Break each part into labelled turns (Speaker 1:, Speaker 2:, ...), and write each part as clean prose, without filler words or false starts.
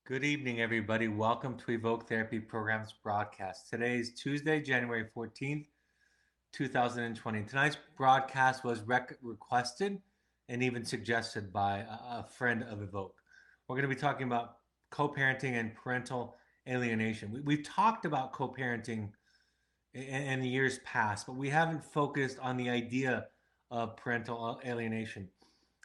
Speaker 1: Good evening, everybody. Welcome to Evoke Therapy Program's broadcast. Today is Tuesday, January 14th, 2020. Tonight's broadcast was requested and even suggested by a friend of Evoke. We're going to be talking about co-parenting and parental alienation. We've talked about co-parenting in the years past, but we haven't focused on the idea of parental alienation.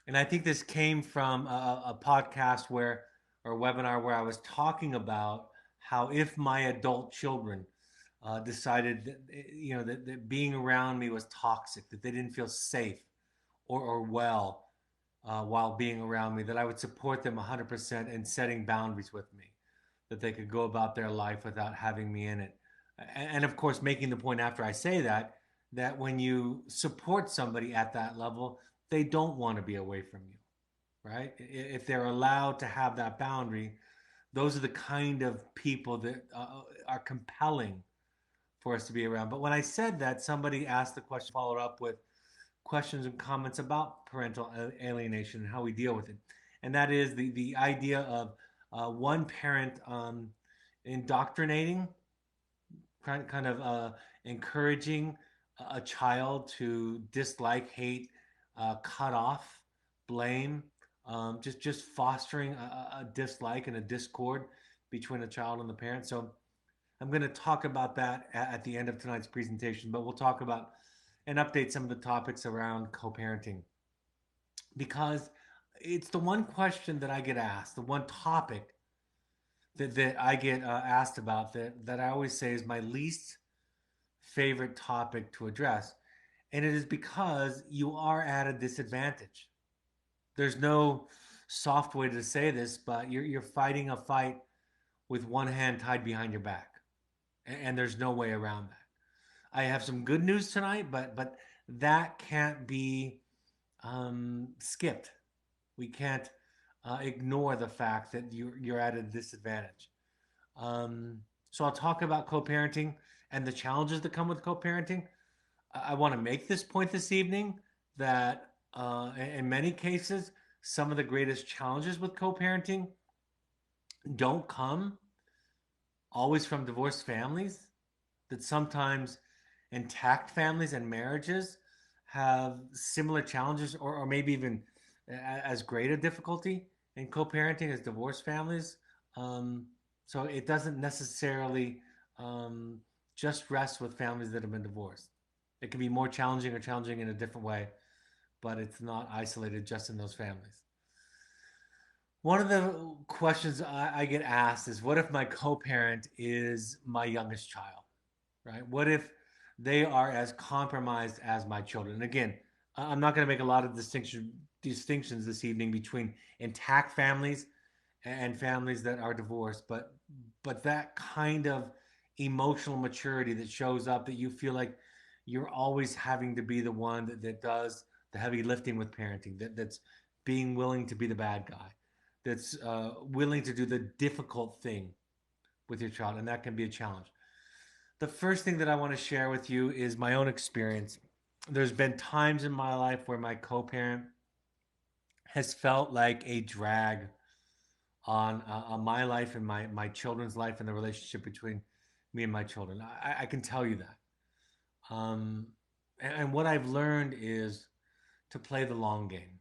Speaker 1: And I think this came from a podcast where or a webinar where I was talking about how if my adult children decided that being around me was toxic, that they didn't feel safe or well while being around me, that I would support them 100% in setting boundaries with me, that they could go about their life without having me in it. And of course, making the point after I say that, that when you support somebody at that level, they don't want to be away from you, right? If they're allowed to have that boundary, those are the kind of people that are compelling for us to be around. But when I said that, somebody asked the question, followed up with questions and comments about parental alienation and how we deal with it. And that is the idea of one parent indoctrinating, kind of encouraging a child to dislike, hate, cut off, blame, just fostering a dislike and a discord between a child and the parent. So I'm going to talk about that at the end of tonight's presentation, but we'll talk about and update some of the topics around co-parenting because it's the one question that I get asked, the one topic that I get asked about that I always say is my least favorite topic to address. And it is because you are at a disadvantage. There's no soft way to say this, but you're fighting a fight with one hand tied behind your back, and there's no way around that. I have some good news tonight, but that can't be skipped. We can't ignore the fact that you're at a disadvantage. Um, so I'll talk about co-parenting and the challenges that come with co-parenting. I want to make this point this evening that in many cases, some of the greatest challenges with co-parenting don't come always from divorced families, that sometimes intact families and marriages have similar challenges or maybe even as great a difficulty in co-parenting as divorced families. So it doesn't necessarily just rest with families that have been divorced. It can be more challenging or challenging in a different way, but it's not isolated just in those families. One of the questions I get asked is what if my co parent is my youngest child, right? What if they are as compromised as my children? And again, I'm not going to make a lot of distinctions this evening between intact families and families that are divorced, but that kind of emotional maturity that shows up that you feel like you're always having to be the one that does the heavy lifting with parenting, that's being willing to be the bad guy, that's willing to do the difficult thing with your child, and that can be a challenge. The first thing that I want to share with you is my own experience. There's been times in my life where my co-parent has felt like a drag on my life and my children's life and the relationship between me and my children. I can tell you that. Um, and what I've learned is to play the long game,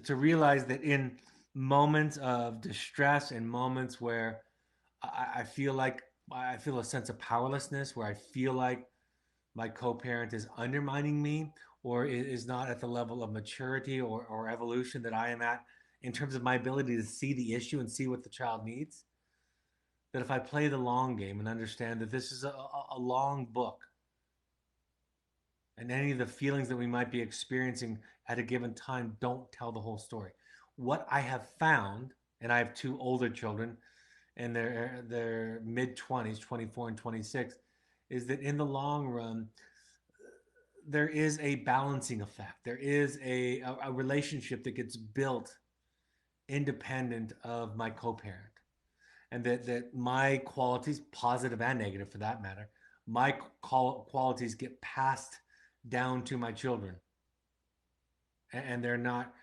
Speaker 1: to realize that in moments of distress and moments where I feel like I feel a sense of powerlessness, where I feel like my co-parent is undermining me or is not at the level of maturity or evolution that I am at in terms of my ability to see the issue and see what the child needs, that if I play the long game and understand that this is a long book and any of the feelings that we might be experiencing at a given time don't tell the whole story. What I have found, and I have two older children in their mid 20s, 24 and 26, is that in the long run, there is a balancing effect. There is a relationship that gets built independent of my co-parent. And that my qualities, positive and negative for that matter, my qualities get passed down to my children, and they're not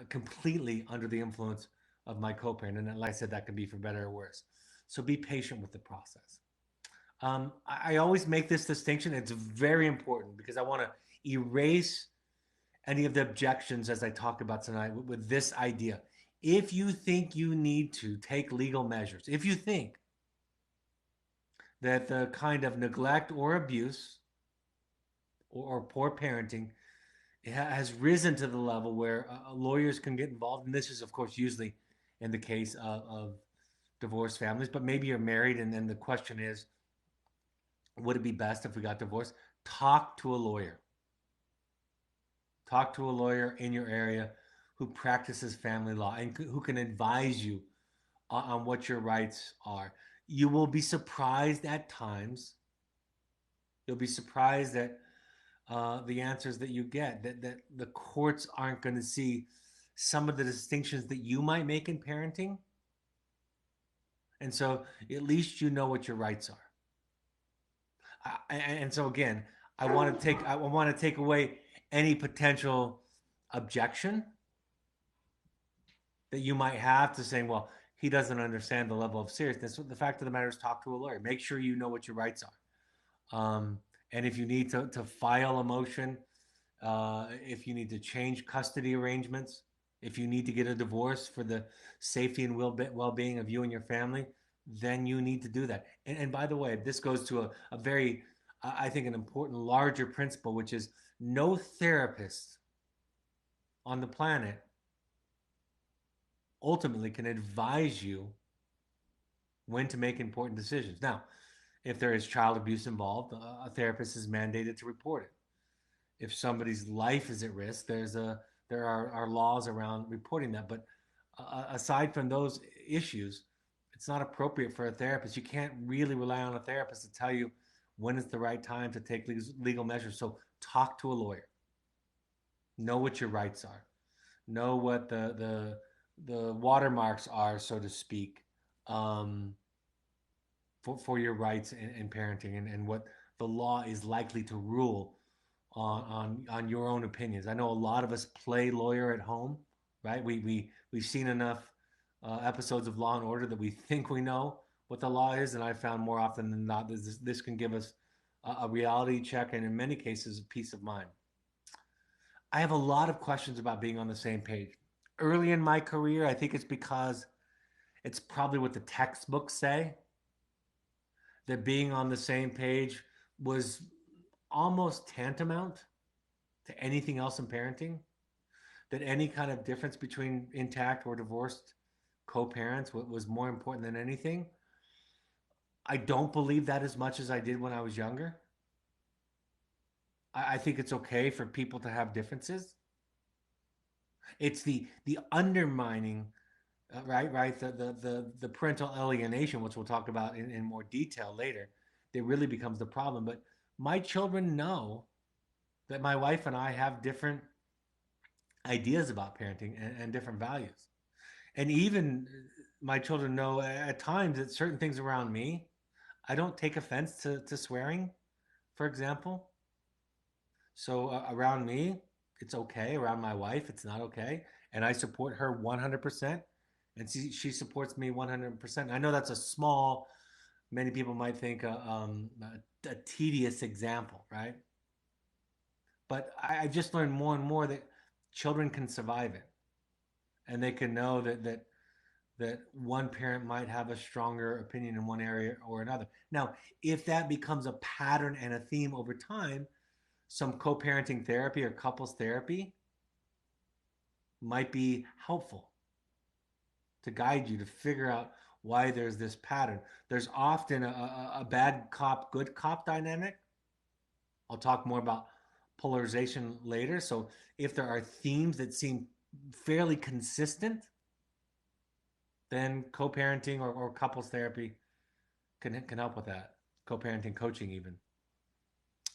Speaker 1: completely under the influence of my co-parent. And like I said, that can be for better or worse. So be patient with the process. I always make this distinction. It's very important because I want to erase any of the objections as I talk about tonight with this idea. If you think you need to take legal measures, if you think that the kind of neglect or abuse or poor parenting has risen to the level where lawyers can get involved, and this is, of course, usually in the case of divorced families, but maybe you're married, and then the question is, would it be best if we got divorced? Talk to a lawyer. Talk to a lawyer in your area who practices family law and who can advise you on what your rights are. You will be surprised at times. You'll be surprised at the answers that you get, that the courts aren't going to see some of the distinctions that you might make in parenting. And so at least you know what your rights are. And so again, I want to take away any potential objection that you might have to saying, well, he doesn't understand the level of seriousness. The fact of the matter is, talk to a lawyer. Make sure you know what your rights are. And if you need to file a motion, if you need to change custody arrangements, if you need to get a divorce for the safety and well-being of you and your family, then you need to do that. And by the way, this goes to a very, I think, an important larger principle, which is no therapist on the planet ultimately can advise you when to make important decisions. Now, if there is child abuse involved, a therapist is mandated to report it. If somebody's life is at risk, there are laws around reporting that. But aside from those issues, it's not appropriate for a therapist. You can't really rely on a therapist to tell you when is the right time to take legal measures. So talk to a lawyer. Know what your rights are. Know what the watermarks are, so to speak, um, for your rights in parenting, and what the law is likely to rule on your own opinions. I know a lot of us play lawyer at home, right? We've seen enough episodes of Law and Order that we think we know what the law is, and I found more often than not this can give us a reality check, and in many cases, a peace of mind. I have a lot of questions about being on the same page. Early in my career, I think it's because it's probably what the textbooks say, that being on the same page was almost tantamount to anything else in parenting, that any kind of difference between intact or divorced co-parents was more important than anything. I don't believe that as much as I did when I was younger. I think it's okay for people to have differences. It's the undermining, right, the parental alienation, which we'll talk about in more detail later, that really becomes the problem. But my children know that my wife and I have different ideas about parenting and different values. And even my children know at times that certain things around me, I don't take offense to swearing, for example. So around me, it's okay. Around my wife, it's not okay. And I support her 100%. And she supports me 100%. I know that's a small, many people might think a tedious example, right? But I just learned more and more that children can survive it, and they can know that one parent might have a stronger opinion in one area or another. Now, if that becomes a pattern and a theme over time, some co-parenting therapy or couples therapy might be helpful to guide you to figure out why there's this pattern. There's often a bad cop, good cop dynamic. I'll talk more about polarization later. So if there are themes that seem fairly consistent, then co-parenting or couples therapy can help with that. Co-parenting coaching even.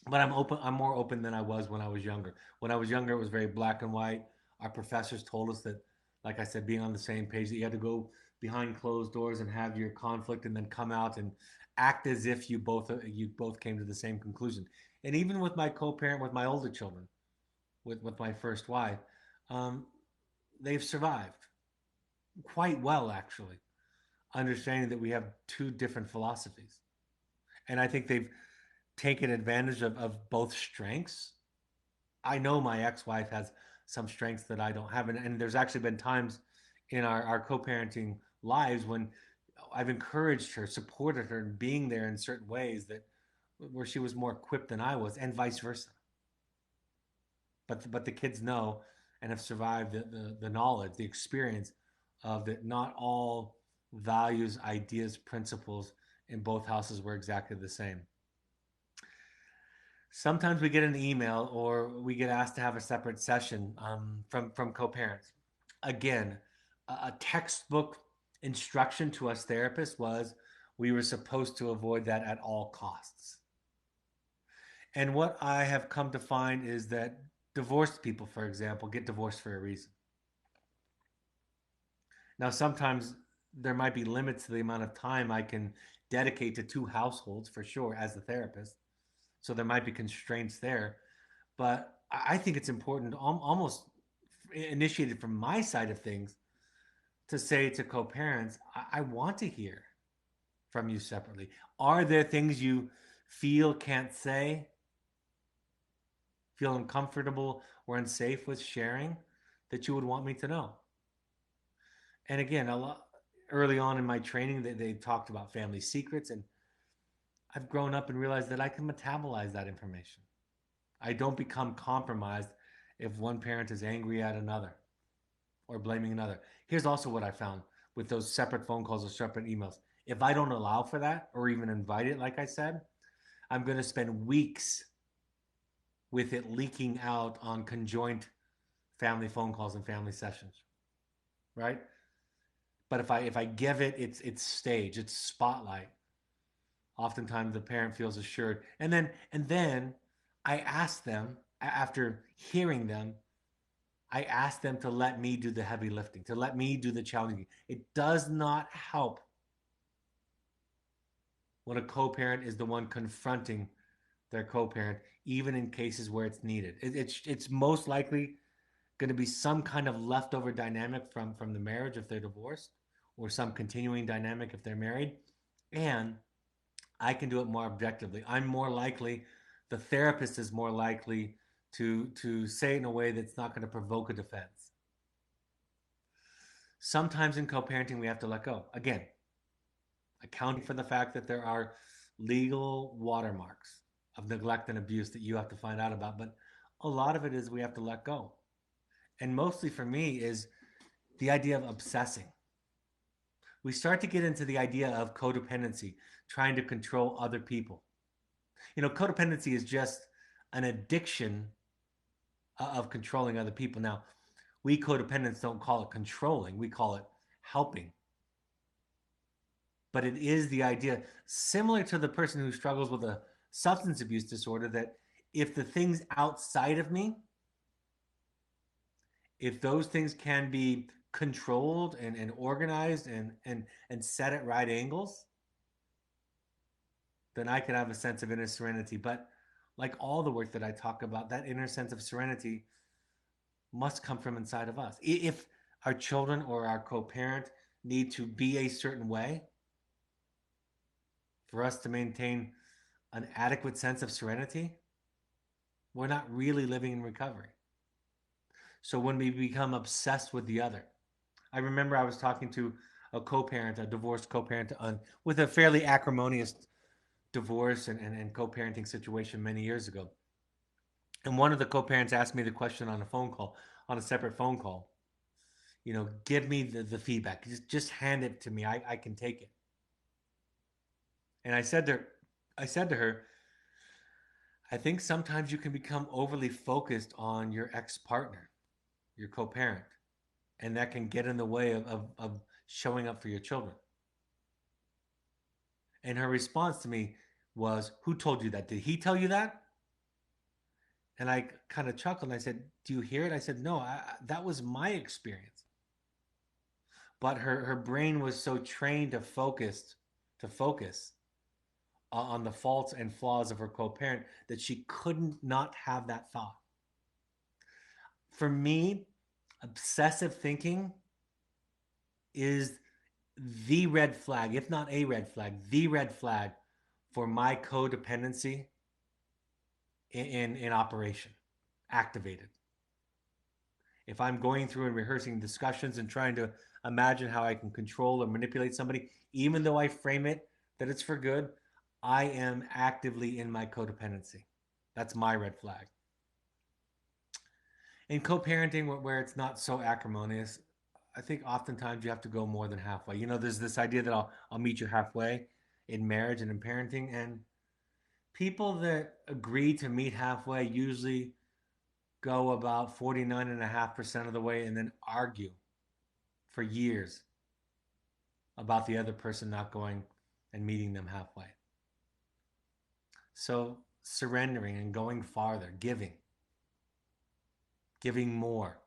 Speaker 1: But I'm more open than I was when I was younger. When I was younger, it was very black and white. Our professors told us that, like I said, being on the same page, that you had to go behind closed doors and have your conflict and then come out and act as if you both came to the same conclusion. And even with my co-parent with my older children, with my first wife, um, they've survived. quite well, actually, understanding that we have two different philosophies. And I think they've taken advantage of both strengths. I know my ex-wife has some strengths that I don't have, and there's actually been times in our co-parenting lives when I've encouraged her, supported her, and being there in certain ways that where she was more equipped than I was, and vice versa. But the kids know and have survived the knowledge, the experience of that not all values, ideas, principles in both houses were exactly the same. Sometimes we get an email or we get asked to have a separate session from co-parents. Again, a textbook instruction to us therapists was we were supposed to avoid that at all costs. And what I have come to find is that divorced people, for example, get divorced for a reason. Now, sometimes there might be limits to the amount of time I can dedicate to two households for sure as a therapist. So there might be constraints there. But I think it's important, almost initiated from my side of things, to say to co parents, I want to hear from you separately. Are there things you feel can't say, feel uncomfortable or unsafe with sharing that you would want me to know? And again, a lot early on in my training, they talked about family secrets, and I've grown up and realized that I can metabolize that information. I don't become compromised if one parent is angry at another or blaming another. Here's also what I found with those separate phone calls or separate emails. If I don't allow for that or even invite it, like I said, I'm going to spend weeks with it leaking out on conjoined family phone calls and family sessions, right? But if I give it its stage, its spotlight, oftentimes the parent feels assured. And then I ask them after hearing them, I ask them to let me do the heavy lifting, to let me do the challenging. It does not help when a co-parent is the one confronting their co-parent, even in cases where it's needed. It's most likely going to be some kind of leftover dynamic from the marriage if they're divorced, or some continuing dynamic if they're married. And I can do it more objectively. I'm more likely, the therapist is more likely to say it in a way that's not going to provoke a defense. Sometimes in co-parenting we have to let go. Again, accounting for the fact that there are legal watermarks of neglect and abuse that you have to find out about, but a lot of it is we have to let go. And mostly for me is the idea of obsessing. We start to get into the idea of codependency, trying to control other people. Codependency is just an addiction of controlling other people. Now, we codependents don't call it controlling, we call it helping. But it is the idea, similar to the person who struggles with a substance abuse disorder, that if the things outside of me, if those things can be controlled and organized and set at right angles, then I can have a sense of inner serenity. But like all the work that I talk about, that inner sense of serenity must come from inside of us. If our children or our co-parent need to be a certain way for us to maintain an adequate sense of serenity, we're not really living in recovery. So when we become obsessed with the other, I remember I was talking to a co-parent, a divorced co-parent, with a fairly acrimonious divorce and co-parenting situation many years ago. And one of the co-parents asked me the question on a phone call, on a separate phone call. Give me the feedback. Just hand it to me. I can take it. And I said to her, I think sometimes you can become overly focused on your ex-partner, your co-parent, and that can get in the way of showing up for your children. And her response to me was, who told you that? Did he tell you that? And I kind of chuckled and I said, do you hear it? I said, no, that was my experience. But her brain was so trained to focus on the faults and flaws of her co-parent that she couldn't not have that thought. For me, obsessive thinking is the red flag, if not a red flag, the red flag for my codependency in operation, activated. If I'm going through and rehearsing discussions and trying to imagine how I can control or manipulate somebody, even though I frame it that it's for good, I am actively in my codependency. That's my red flag. In co-parenting, where it's not so acrimonious, I think oftentimes you have to go more than halfway. There's this idea that I'll meet you halfway in marriage and in parenting, and people that agree to meet halfway usually go about 49.5% of the way and then argue for years about the other person not going and meeting them halfway. So surrendering and going farther, giving more,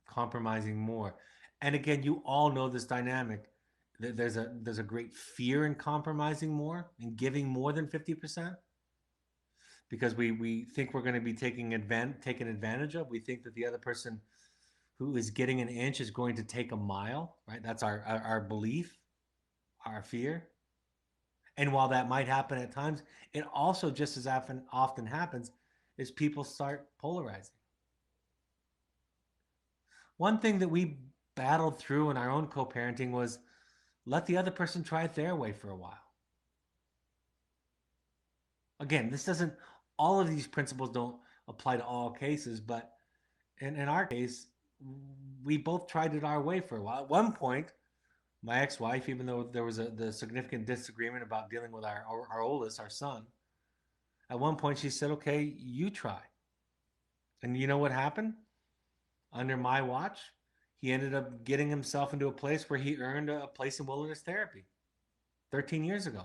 Speaker 1: compromising more. And again, you all know this dynamic. There's a great fear in compromising more and giving more than 50%, because we think we're going to be taken advantage of. We think that the other person who is getting an inch is going to take a mile, right? That's our belief, our fear. And while that might happen at times, it also just as often happens is people start polarizing. One thing that we battled through in our own co-parenting was let the other person try it their way for a while. Again, all of these principles don't apply to all cases, but in our case, we both tried it our way for a while. At one point, my ex-wife, even though there was the significant disagreement about dealing with our oldest, our son, at one point she said, okay, you try. And you know what happened? Under my watch, he ended up getting himself into a place where he earned a place in wilderness therapy 13 years ago.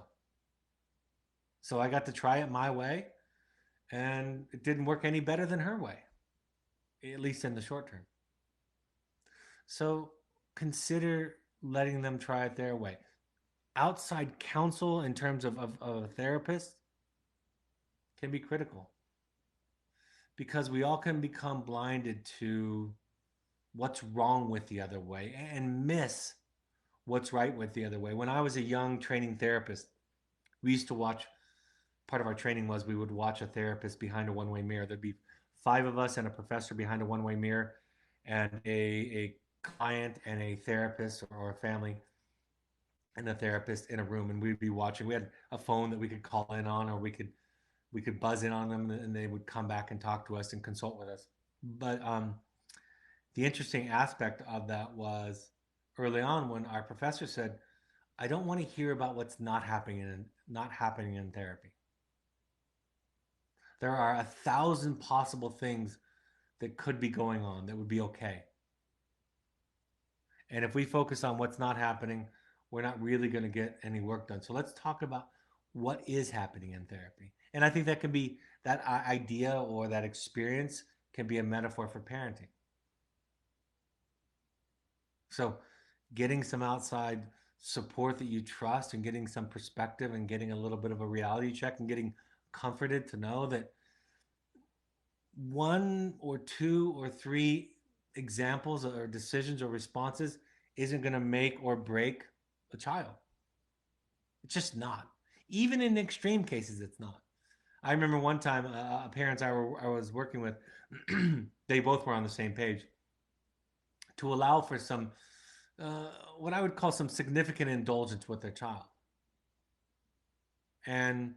Speaker 1: So I got to try it my way, and it didn't work any better than her way, at least in the short term. So consider letting them try it their way. Outside counsel in terms of a therapist can be critical, because we all can become blinded to what's wrong with the other way and miss what's right with the other way. When I was a young training therapist, we used to watch, part of our training was we would watch a therapist behind a one-way mirror. There'd be 5 of us and a professor behind a one-way mirror, and a client and a therapist or a family and a therapist in a room, and we'd be watching. We had a phone that we could call in on, or we could buzz in on them, and they would come back and talk to us and consult with us. But the interesting aspect of that was early on when our professor said, I don't want to hear about what's not happening in therapy. There are 1,000 possible things that could be going on that would be okay. And if we focus on what's not happening, we're not really going to get any work done. So let's talk about what is happening in therapy. And I think that can be, that idea or that experience can be a metaphor for parenting. So getting some outside support that you trust, and getting some perspective, and getting a little bit of a reality check, and getting comforted to know that 1 or 2 or 3 examples or decisions or responses isn't going to make or break a child. It's just not. Even in extreme cases, it's not. I remember one time parents I was working with, they both were on the same page to allow for some, what I would call some significant indulgence with their child. And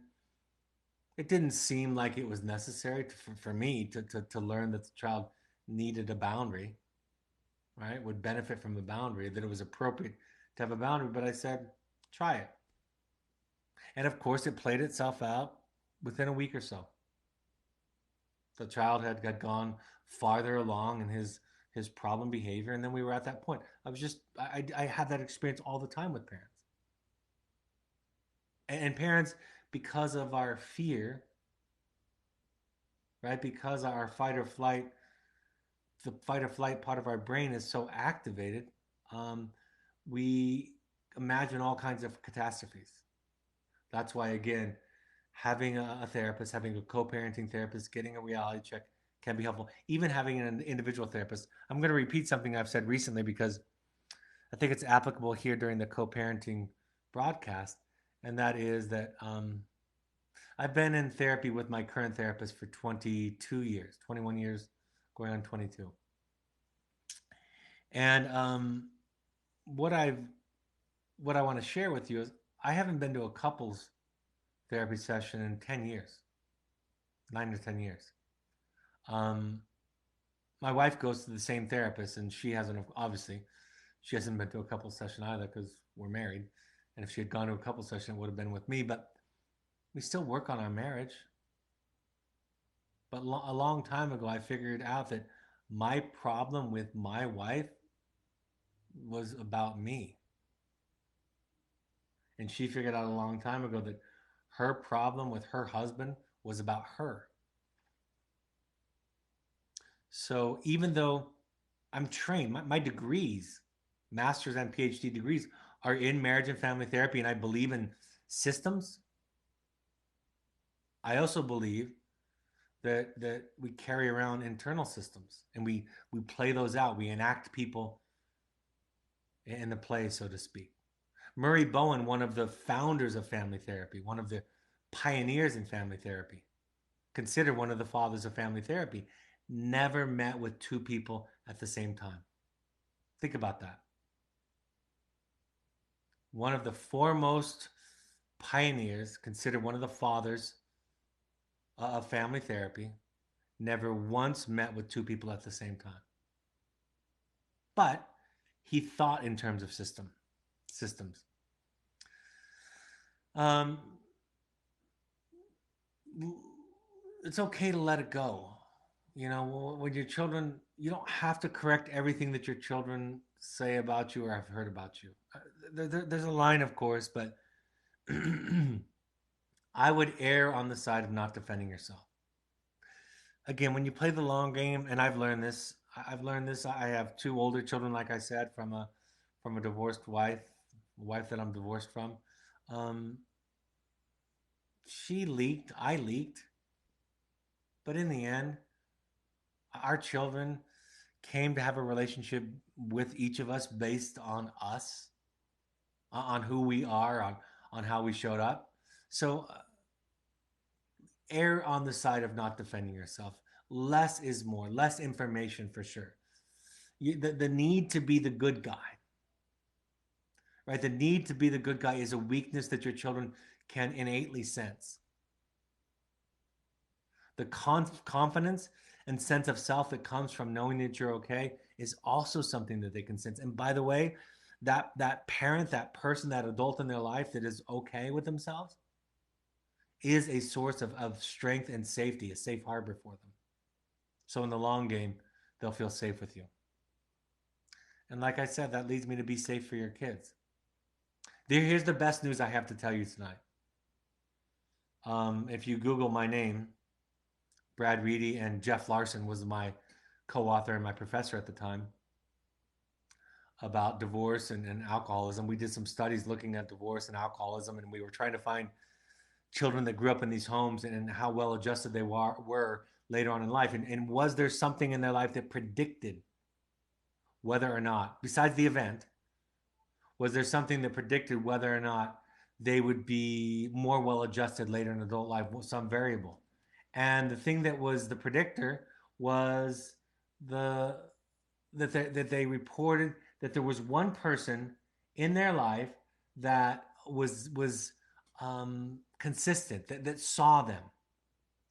Speaker 1: it didn't seem like it was necessary for me to learn that the child needed a boundary, right? Would benefit from the boundary, that it was appropriate to have a boundary. But I said, try it. And of course, it played itself out within a week or so. The child had gone farther along in his problem behavior, and then we were at that point. I had that experience all the time with parents. And parents, because of our fear, right? Because our the fight or flight part of our brain is so activated, we imagine all kinds of catastrophes. That's why, again, having a therapist, having a co-parenting therapist, getting a reality check can be helpful. Even having an individual therapist. I'm going to repeat something I've said recently, because I think it's applicable here during the co-parenting broadcast, and that is that I've been in therapy with my current therapist for 22 years, 21 years, going on 22. And what I've what I want to share with you is I haven't been to a couples therapy session in 10 years, 9 to 10 years. Um, my wife goes to the same therapist, and she hasn't, obviously, she hasn't been to a couple session either because we're married. And if she had gone to a couple session, it would have been with me. But we still work on our marriage. But a long time ago, I figured out that my problem with my wife was about me. And she figured out a long time ago that her problem with her husband was about her. So even though I'm trained, my degrees, master's and PhD degrees, are in marriage and family therapy, and I believe in systems, I also believe that we carry around internal systems and we play those out. We enact people in the play, so to speak. Murray Bowen, one of the founders of family therapy, one of the pioneers in family therapy, considered one of the fathers of family therapy, never met with two people at the same time. Think about that. One of the foremost pioneers, considered one of the fathers of family therapy, never once met with two people at the same time. But he thought in terms of systems. Um, it's okay to let it go. You know, when your children, you don't have to correct everything that your children say about you or have heard about you. There's a line, of course, but I would err on the side of not defending yourself. Again, when you play the long game, and I've learned this. I've learned this. I have two older children, like I said, from a divorced wife, a wife that I'm divorced from. Um, she leaked, I leaked, but in the end, our children came to have a relationship with each of us, on who we are, on how we showed up. So err on the side of not defending yourself. Less is more. Less information for sure. The need to be the good guy, right? The need to be the good guy is a weakness that your children can innately sense. The confidence and sense of self that comes from knowing that you're okay is also something that they can sense. And by the way, that parent, that person, that adult in their life that is okay with themselves is a source of strength and safety, a safe harbor for them. So in the long game, they'll feel safe with you. And like I said, that leads me to be safe for your kids. Here's the best news I have to tell you tonight. If you Google my name, Brad Reedy, and Jeff Larson was my co-author and my professor at the time about divorce and alcoholism. We did some studies looking at divorce and alcoholism, and we were trying to find children that grew up in these homes and how well adjusted they were later on in life. And was there something in their life that predicted whether or not, besides the event, was there something that predicted whether or not they would be more well adjusted later in adult life, some variable? And the thing that was the predictor was the that they reported that there was one person in their life that was consistent, that saw them.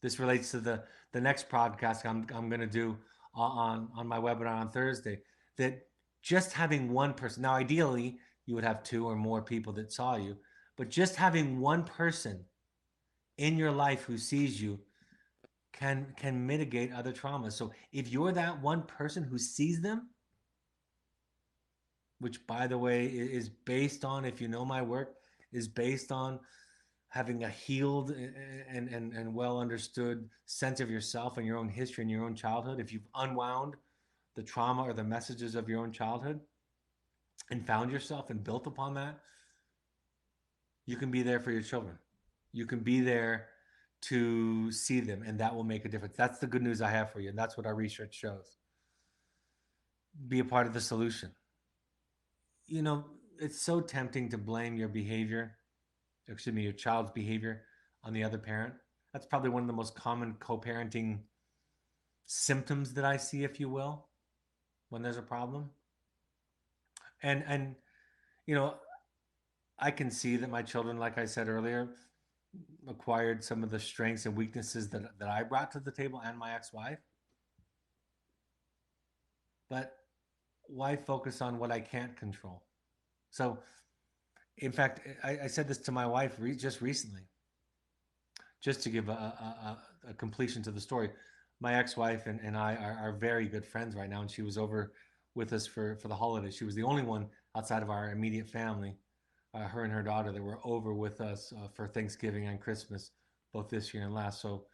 Speaker 1: This relates to the next podcast I'm going to do on my webinar on Thursday. That just having one person, now ideally you would have two or more people that saw you, but just having one person in your life who sees you can mitigate other traumas. So if you're that one person who sees them, which by the way is based on, if you know my work, is based on having a healed and well understood sense of yourself and your own history and your own childhood. If you've unwound the trauma or the messages of your own childhood and found yourself and built upon that, you can be there for your children. You can be there to see them, and that will make a difference. That's the good news I have for you, and that's what our research shows. Be a part of the solution. you know, it's so tempting to blame your behavior, excuse me, your child's behavior on the other parent. That's probably one of the most common co-parenting symptoms that I see, if you will, when there's a problem. And you know, I can see that my children, like I said earlier, acquired some of the strengths and weaknesses that I brought to the table and my ex-wife. But why focus on what I can't control? So, in fact, I said this to my wife just recently, just to give a completion to the story. My ex-wife and I are very good friends right now, and she was over with us for the holidays. She was the only one outside of our immediate family, her and her daughter, that were over with us for Thanksgiving and Christmas, both this year and last. So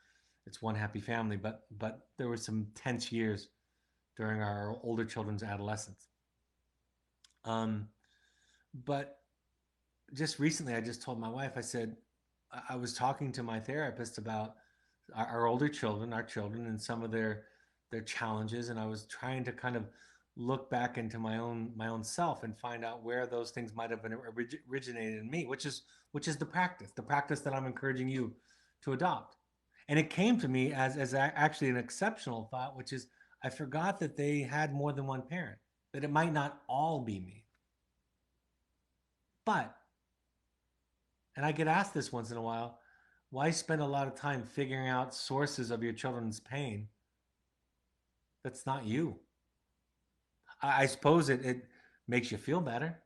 Speaker 1: it's one happy family. But there were some tense years during our older children's adolescence. Um, but just recently, I just told my wife, I said, I was talking to my therapist about our older children, our children, and some of their challenges, and I was trying to kind of look back into my own self and find out where those things might have been originated in me, which is the practice that I'm encouraging you to adopt. And it came to me as actually an exceptional thought, which is I forgot that they had more than one parent, that it might not all be me, but and I get asked this once in a while, why spend a lot of time figuring out sources of your children's pain that's not you? I suppose it makes you feel better.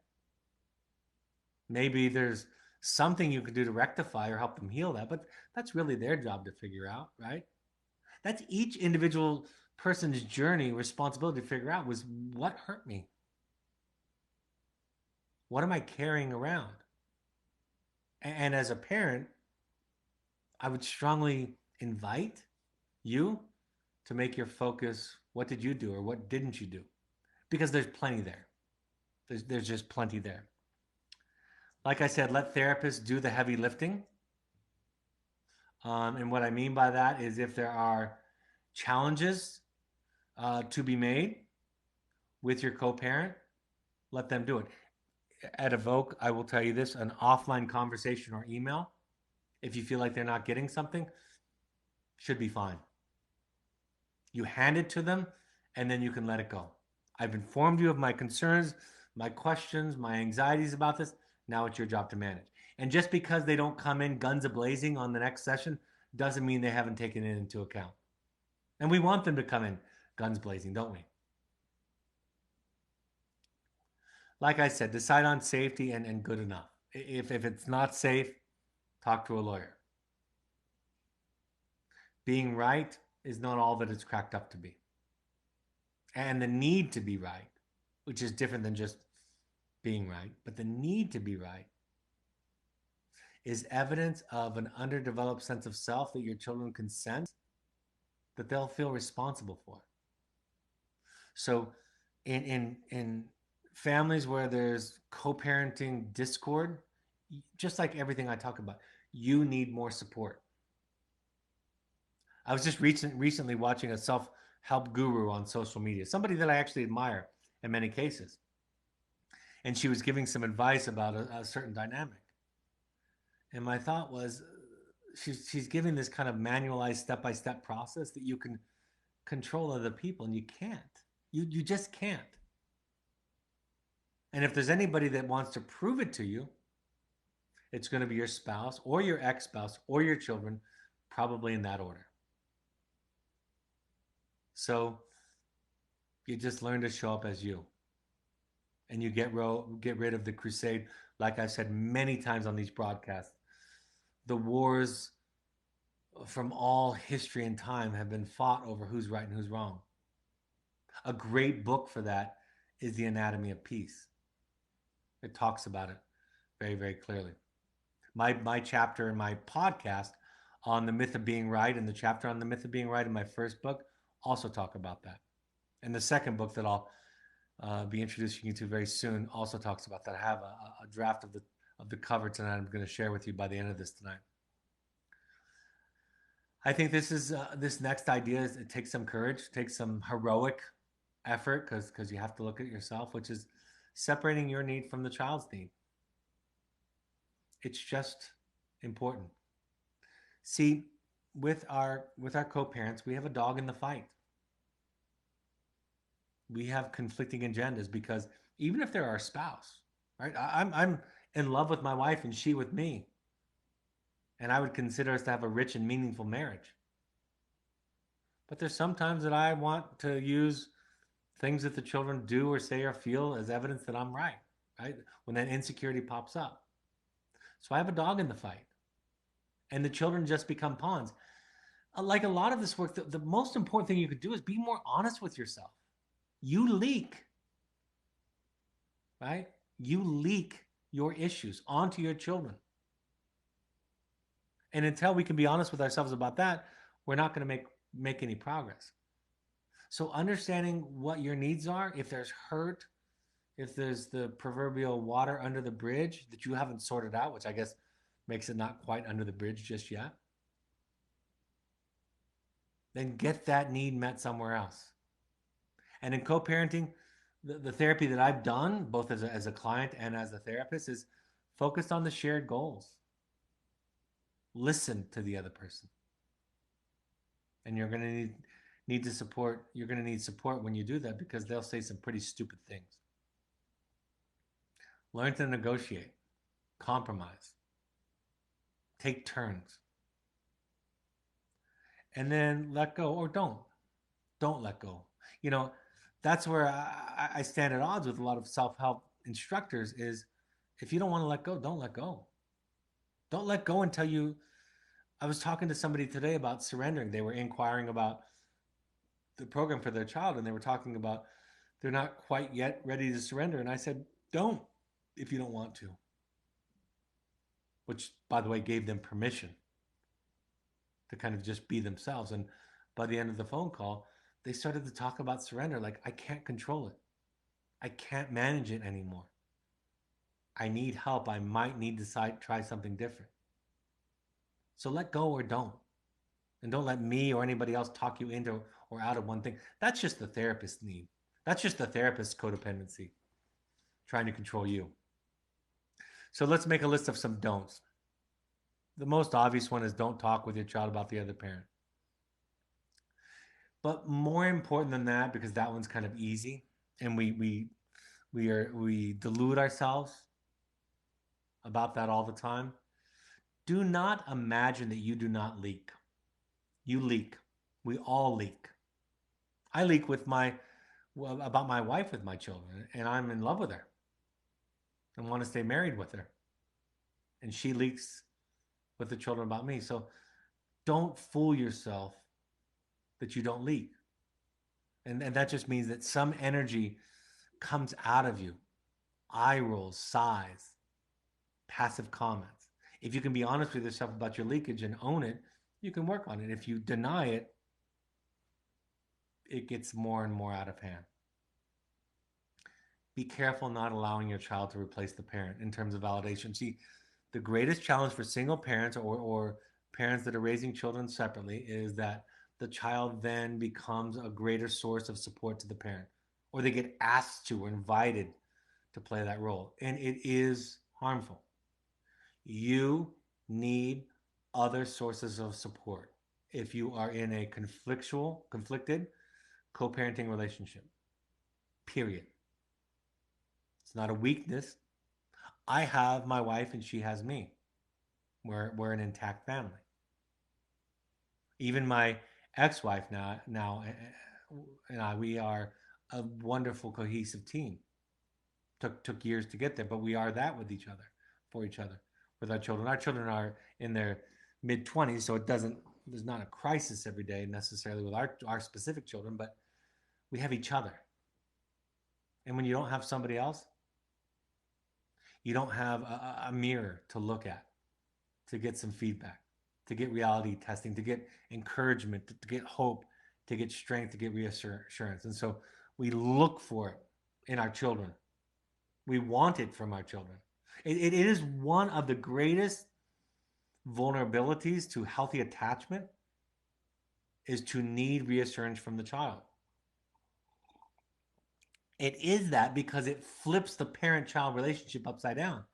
Speaker 1: Maybe there's something you can do to rectify or help them heal that, but that's really their job to figure out, right? That's each individual person's journey, responsibility to figure out was what hurt me? What am I carrying around? And as a parent, I would strongly invite you to make your focus what did you do or what didn't you do? Because there's plenty there. There's just plenty there. Like I said, let therapists do the heavy lifting. And what I mean by that is if there are challenges to be made with your co parent, let them do it. At Evoke, I will tell you this, an offline conversation or email, if you feel like they're not getting something, should be fine. You hand it to them and then you can let it go. I've informed you of my concerns, my questions, my anxieties about this. Now it's your job to manage. And just because they don't come in guns a blazing on the next session doesn't mean they haven't taken it into account. And we want them to come in guns blazing, don't we? Like I said, decide on safety and good enough. If it's not safe, talk to a lawyer. Being right is not all that it's cracked up to be. And the need to be right, which is different than just being right, but the need to be right is evidence of an underdeveloped sense of self that your children can sense that they'll feel responsible for. So in families where there's co-parenting discord, just like everything I talk about, you need more support. I was just recently watching a self-help guru on social media, somebody that I actually admire in many cases. And she was giving some advice about a certain dynamic. And my thought was, she's giving this kind of manualized step-by-step process that you can control other people, and you can't. You just can't. And if there's anybody that wants to prove it to you, it's going to be your spouse or your ex-spouse or your children, probably in that order. So you just learn to show up as you, and you get rid of the crusade. Like I've said many times on these broadcasts, the wars from all history and time have been fought over who's right and who's wrong. A great book for that is The Anatomy of Peace. It talks about it very, very clearly. My chapter in my podcast on the myth of being right and the chapter on the myth of being right in my first book also talk about that. And the second book that I'll be introducing you to very soon also talks about that. I have a draft of the cover tonight. I'm going to share with you by the end of this tonight. I think this next idea is it takes some courage, takes some heroic effort because you have to look at yourself, which is separating your need from the child's need. It's just important. See, with our co-parents, we have a dog in the fight. We have conflicting agendas because even if they're our spouse, right? I'm in love with my wife and she with me, and I would consider us to have a rich and meaningful marriage. But there's sometimes that I want to use things that the children do or say or feel as evidence that I'm right, right? When that insecurity pops up. So I have a dog in the fight, and the children just become pawns. Like a lot of this work, the most important thing you could do is be more honest with yourself. You leak, right? You leak your issues onto your children. And until we can be honest with ourselves about that, we're not going to make any progress. So understanding what your needs are, if there's hurt, if there's the proverbial water under the bridge that you haven't sorted out, which I guess makes it not quite under the bridge just yet, then get that need met somewhere else. And in co-parenting, the therapy that I've done, both as a client and as a therapist, is focused on the shared goals. Listen to the other person. And you're going to need to support. You're going to need support when you do that because they'll say some pretty stupid things. Learn to negotiate, compromise, take turns, and then let go or don't let go. You know, that's where I stand at odds with a lot of self-help instructors is if you don't want to let go, don't let go. Don't let go until you. I was talking to somebody today about surrendering. They were inquiring about the program for their child, and they were talking about they're not quite yet ready to surrender. And I said, don't if you don't want to. Which, by the way, gave them permission to kind of just be themselves. And by the end of the phone call, they started to talk about surrender. Like, I can't control it. I can't manage it anymore. I need help. I might need to try something different. So let go or don't. And don't let me or anybody else talk you into or out of one thing. That's just the therapist's need. That's just the therapist's codependency, trying to control you. So let's make a list of some don'ts. The most obvious one is don't talk with your child about the other parent. But more important than that, because that one's kind of easy, and we delude ourselves about that all the time. Do not imagine that you do not leak. You leak. We all leak. I leak about my wife with my children, and I'm in love with her and want to stay married with her. And she leaks with the children about me. So don't fool yourself that you don't leak. And that just means that some energy comes out of you. Eye rolls, sighs, passive comments. If you can be honest with yourself about your leakage and own it, you can work on it. If you deny it, it gets more and more out of hand. Be careful not allowing your child to replace the parent in terms of validation. See, the greatest challenge for single parents or parents that are raising children separately is that the child then becomes a greater source of support to the parent, or they get asked to or invited to play that role. And it is harmful. You need other sources of support if you are in a conflicted co-parenting relationship. Period. It's not a weakness. I have my wife and she has me. We're an intact family. Even my ex-wife now and I, we are a wonderful cohesive team. Took years to get there, but we are that with each other, for each other, with our children. Our children are in their mid-20s, so there's not a crisis every day necessarily with our specific children, but we have each other. And when you don't have somebody else, you don't have a mirror to look at, to get some feedback, to get reality testing, to get encouragement, to get hope, to get strength, to get reassurance. And so we look for it in our children. We want it from our children. It is one of the greatest vulnerabilities to healthy attachment is to need reassurance from the child. It is that because it flips the parent-child relationship upside down.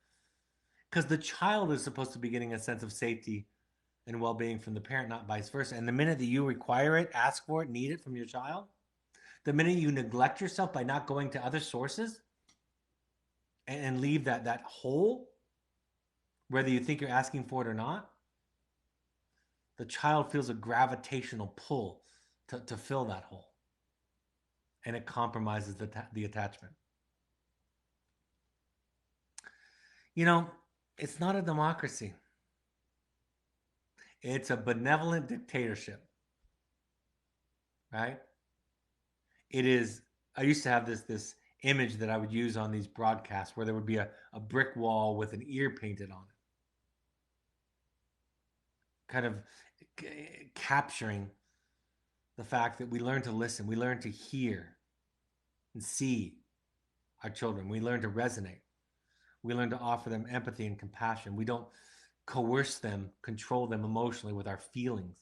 Speaker 1: Because the child is supposed to be getting a sense of safety and well-being from the parent, not vice versa. And the minute that you require it, ask for it, need it from your child, the minute you neglect yourself by not going to other sources and leave that hole, whether you think you're asking for it or not, the child feels a gravitational pull to fill that hole, and it compromises the attachment. You know, it's not a democracy. It's a benevolent dictatorship, right? It is. I used to have this image that I would use on these broadcasts where there would be a brick wall with an ear painted on it, kind of capturing the fact that we learn to listen, we learn to hear and see our children, we learn to resonate, we learn to offer them empathy and compassion. We don't coerce them, control them emotionally with our feelings.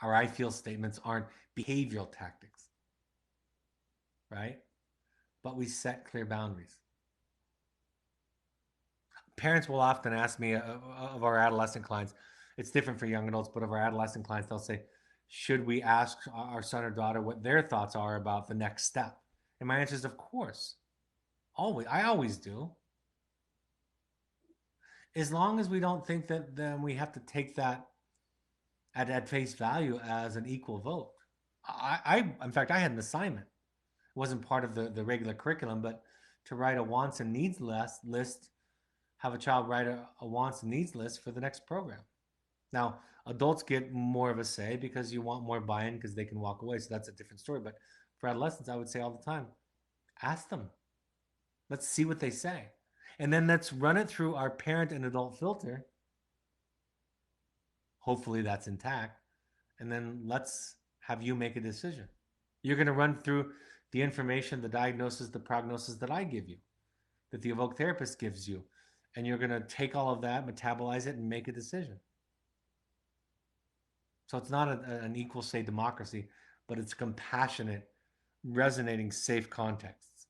Speaker 1: Our I feel statements aren't behavioral tactics, right? But we set clear boundaries. Parents will often ask me of our adolescent clients, it's different for young adults, but of our adolescent clients, they'll say, should we ask our son or daughter what their thoughts are about the next step? And my answer is, of course. Always. I always do. As long as we don't think that then we have to take that at face value as an equal vote. In fact, I had an assignment. It wasn't part of the regular curriculum, but to write a wants and needs list, have a child write a wants and needs list for the next program. Now, adults get more of a say because you want more buy-in because they can walk away. So that's a different story. But for adolescents, I would say all the time, ask them. Let's see what they say. And then let's run it through our parent and adult filter. Hopefully that's intact. And then let's have you make a decision. You're going to run through the information, the diagnosis, the prognosis that I give you, that the Evoke therapist gives you. And you're going to take all of that, metabolize it, and make a decision. So it's not an equal say democracy, but it's compassionate, resonating, safe contexts.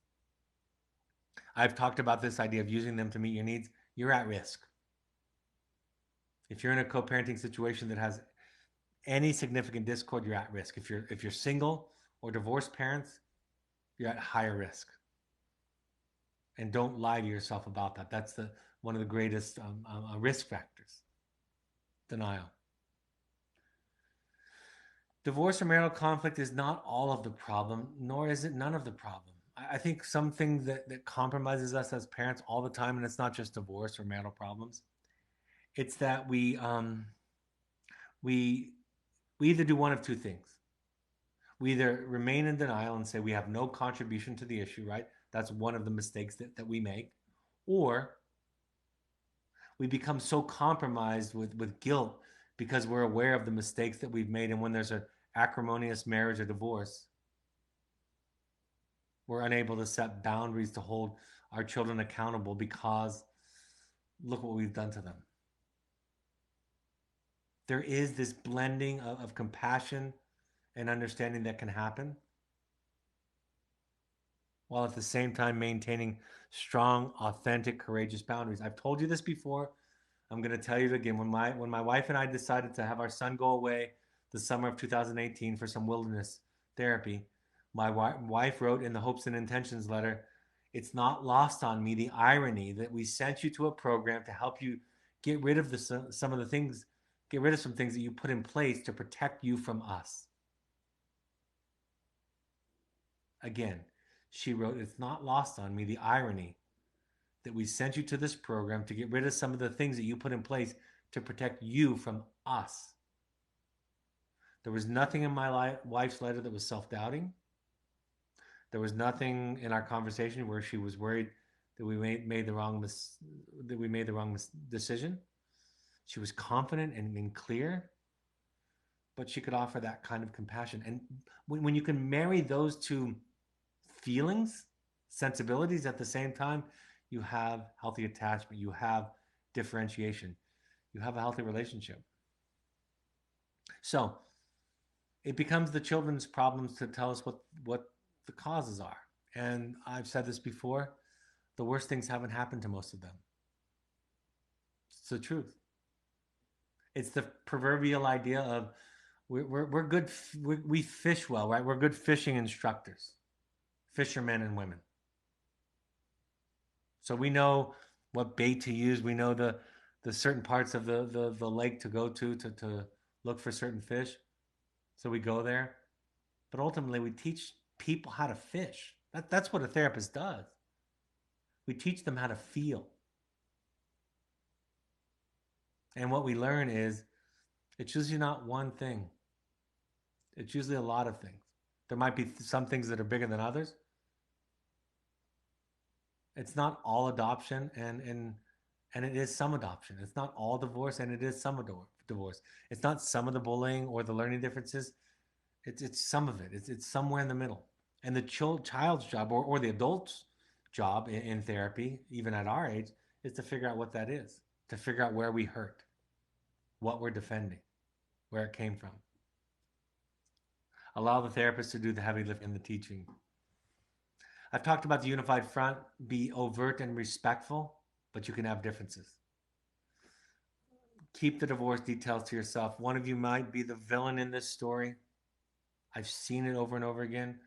Speaker 1: I've talked about this idea of using them to meet your needs. You're at risk. If you're in a co-parenting situation that has any significant discord, you're at risk. If you're single or divorced parents, you're at higher risk. And don't lie to yourself about that. That's one of the greatest risk factors. Denial. Divorce or marital conflict is not all of the problem, nor is it none of the problem. I think something that compromises us as parents all the time, and it's not just divorce or marital problems, it's that we either do one of two things. We either remain in denial and say we have no contribution to the issue, right? That's one of the mistakes that we make. Or we become so compromised with guilt because we're aware of the mistakes that we've made. And when there's an acrimonious marriage or divorce, we're unable to set boundaries to hold our children accountable because look what we've done to them. There is this blending of compassion and understanding that can happen while at the same time maintaining strong, authentic, courageous boundaries. I've told you this before. I'm going to tell you it again. When my wife and I decided to have our son go away the summer of 2018 for some wilderness therapy, my wife wrote in the hopes and intentions letter, it's not lost on me the irony that we sent you to a program to help you get rid of some of the things, get rid of some things that you put in place to protect you from us. Again, she wrote, it's not lost on me the irony that we sent you to this program to get rid of some of the things that you put in place to protect you from us. There was nothing in my wife's letter that was self-doubting. There was nothing in our conversation where she was worried that we made the wrong decision. She was confident and clear, but she could offer that kind of compassion. And when you can marry those two feelings, sensibilities at the same time, you have healthy attachment, you have differentiation, you have a healthy relationship. So it becomes the children's problems to tell us what the causes are. And I've said this before, the worst things haven't happened to most of them. It's the truth. It's the proverbial idea of we're good, we fish well, right? We're good fishing instructors, fishermen and women. So we know what bait to use. We know the certain parts of the lake to go to look for certain fish. So we go there. But ultimately, we teach people how to fish. That's what a therapist does. We teach them how to feel. And what we learn is it's usually not one thing, it's usually a lot of things. There might be some things that are bigger than others. It's not all adoption, and it is some adoption. It's not all divorce, and it is some divorce. It's not some of the bullying or the learning differences. It's some of it. It's somewhere in the middle. And the child's job or the adult's job in therapy, even at our age, is to figure out what that is, to figure out where we hurt, what we're defending, where it came from. Allow the therapist to do the heavy lifting and the teaching. I've talked about the unified front, be overt and respectful, but you can have differences. Keep the divorce details to yourself. One of you might be the villain in this story. I've seen it over and over again.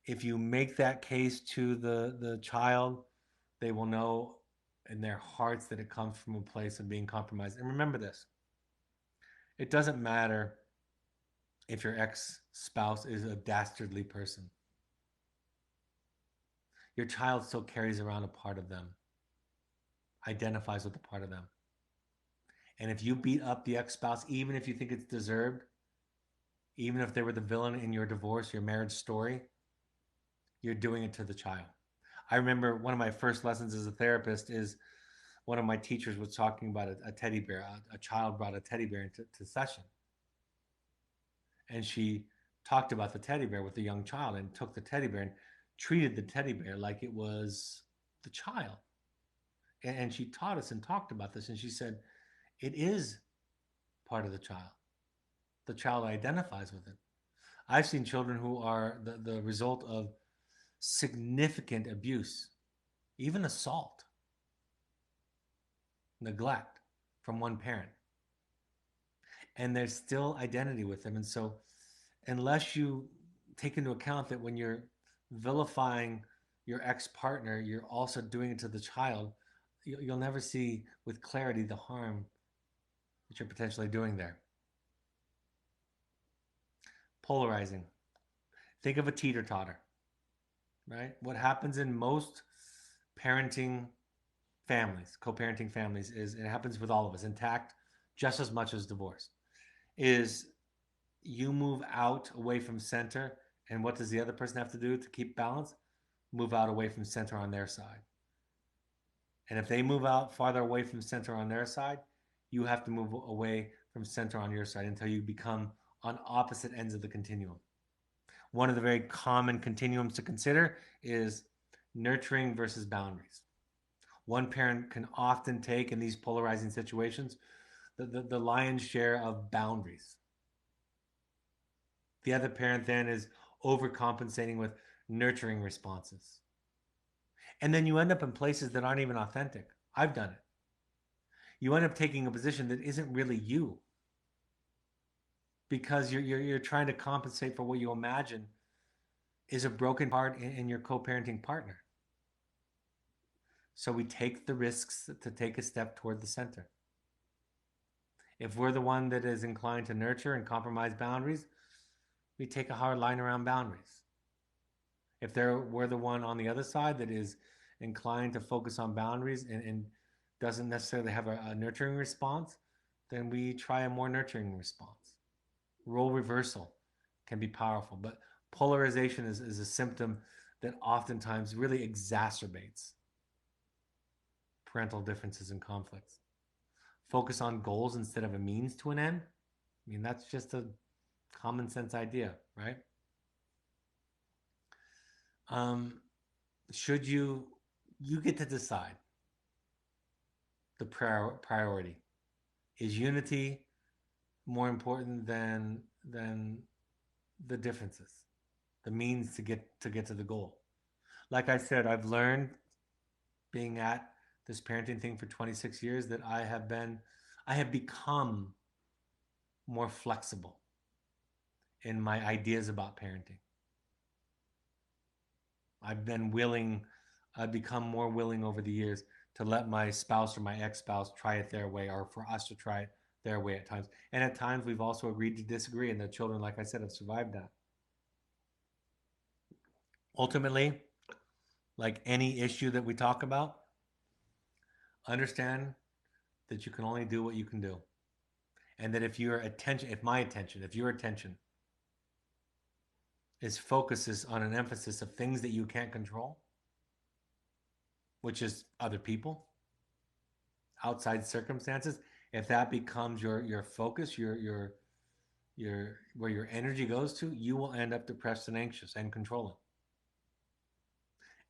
Speaker 1: If you make that case to the child, they will know in their hearts that it comes from a place of being compromised. And remember this, it doesn't matter if your ex-spouse is a dastardly person. Your child still carries around a part of them, identifies with a part of them. And if you beat up the ex-spouse, even if you think it's deserved, even if they were the villain in your divorce, your marriage story, you're doing it to the child. I remember one of my first lessons as a therapist is one of my teachers was talking about a teddy bear. A child brought a teddy bear into session. And she talked about the teddy bear with the young child and took the teddy bear and treated the teddy bear like it was the child. And she taught us and talked about this. And she said, it is part of the child. The child identifies with it. I've seen children who are the result of significant abuse, even assault, neglect from one parent. And there's still identity with them. And so, unless you take into account that when you're vilifying your ex-partner, you're also doing it to the child, you'll never see with clarity the harm that you're potentially doing there. Polarizing. Think of a teeter-totter, right? What happens in most parenting families, co-parenting families, is it happens with all of us, intact, just as much as divorce, is you move out away from center, and what does the other person have to do to keep balance? Move out away from center on their side. And if they move out farther away from center on their side, you have to move away from center on your side until you become on opposite ends of the continuum. One of the very common continuums to consider is nurturing versus boundaries. One parent can often take, in these polarizing situations, the lion's share of boundaries. The other parent then is overcompensating with nurturing responses. And then you end up in places that aren't even authentic. I've done it. You end up taking a position that isn't really you because you're trying to compensate for what you imagine is a broken part in your co-parenting partner. So we take the risks to take a step toward the center. If we're the one that is inclined to nurture and compromise boundaries, we take a hard line around boundaries. If we're the one on the other side that is inclined to focus on boundaries and doesn't necessarily have a nurturing response, then we try a more nurturing response. Role reversal can be powerful, but polarization is a symptom that oftentimes really exacerbates parental differences and conflicts. Focus on goals instead of a means to an end. I mean, that's just a common sense idea, right? Should you get to decide the priority. Is unity more important than the differences, the means to get to the goal? Like I said, I've learned being at this parenting thing for 26 years that I have become more flexible in my ideas about parenting. I've been willing, I've become more willing over the years to let my spouse or my ex-spouse try it their way, or for us to try it their way at times. And at times we've also agreed to disagree, and the children, like I said, have survived that. Ultimately, like any issue that we talk about, understand that you can only do what you can do. And that if your attention is focuses on an emphasis of things that you can't control, which is other people, outside circumstances, if that becomes your focus, your where your energy goes to, you will end up depressed and anxious and controlling.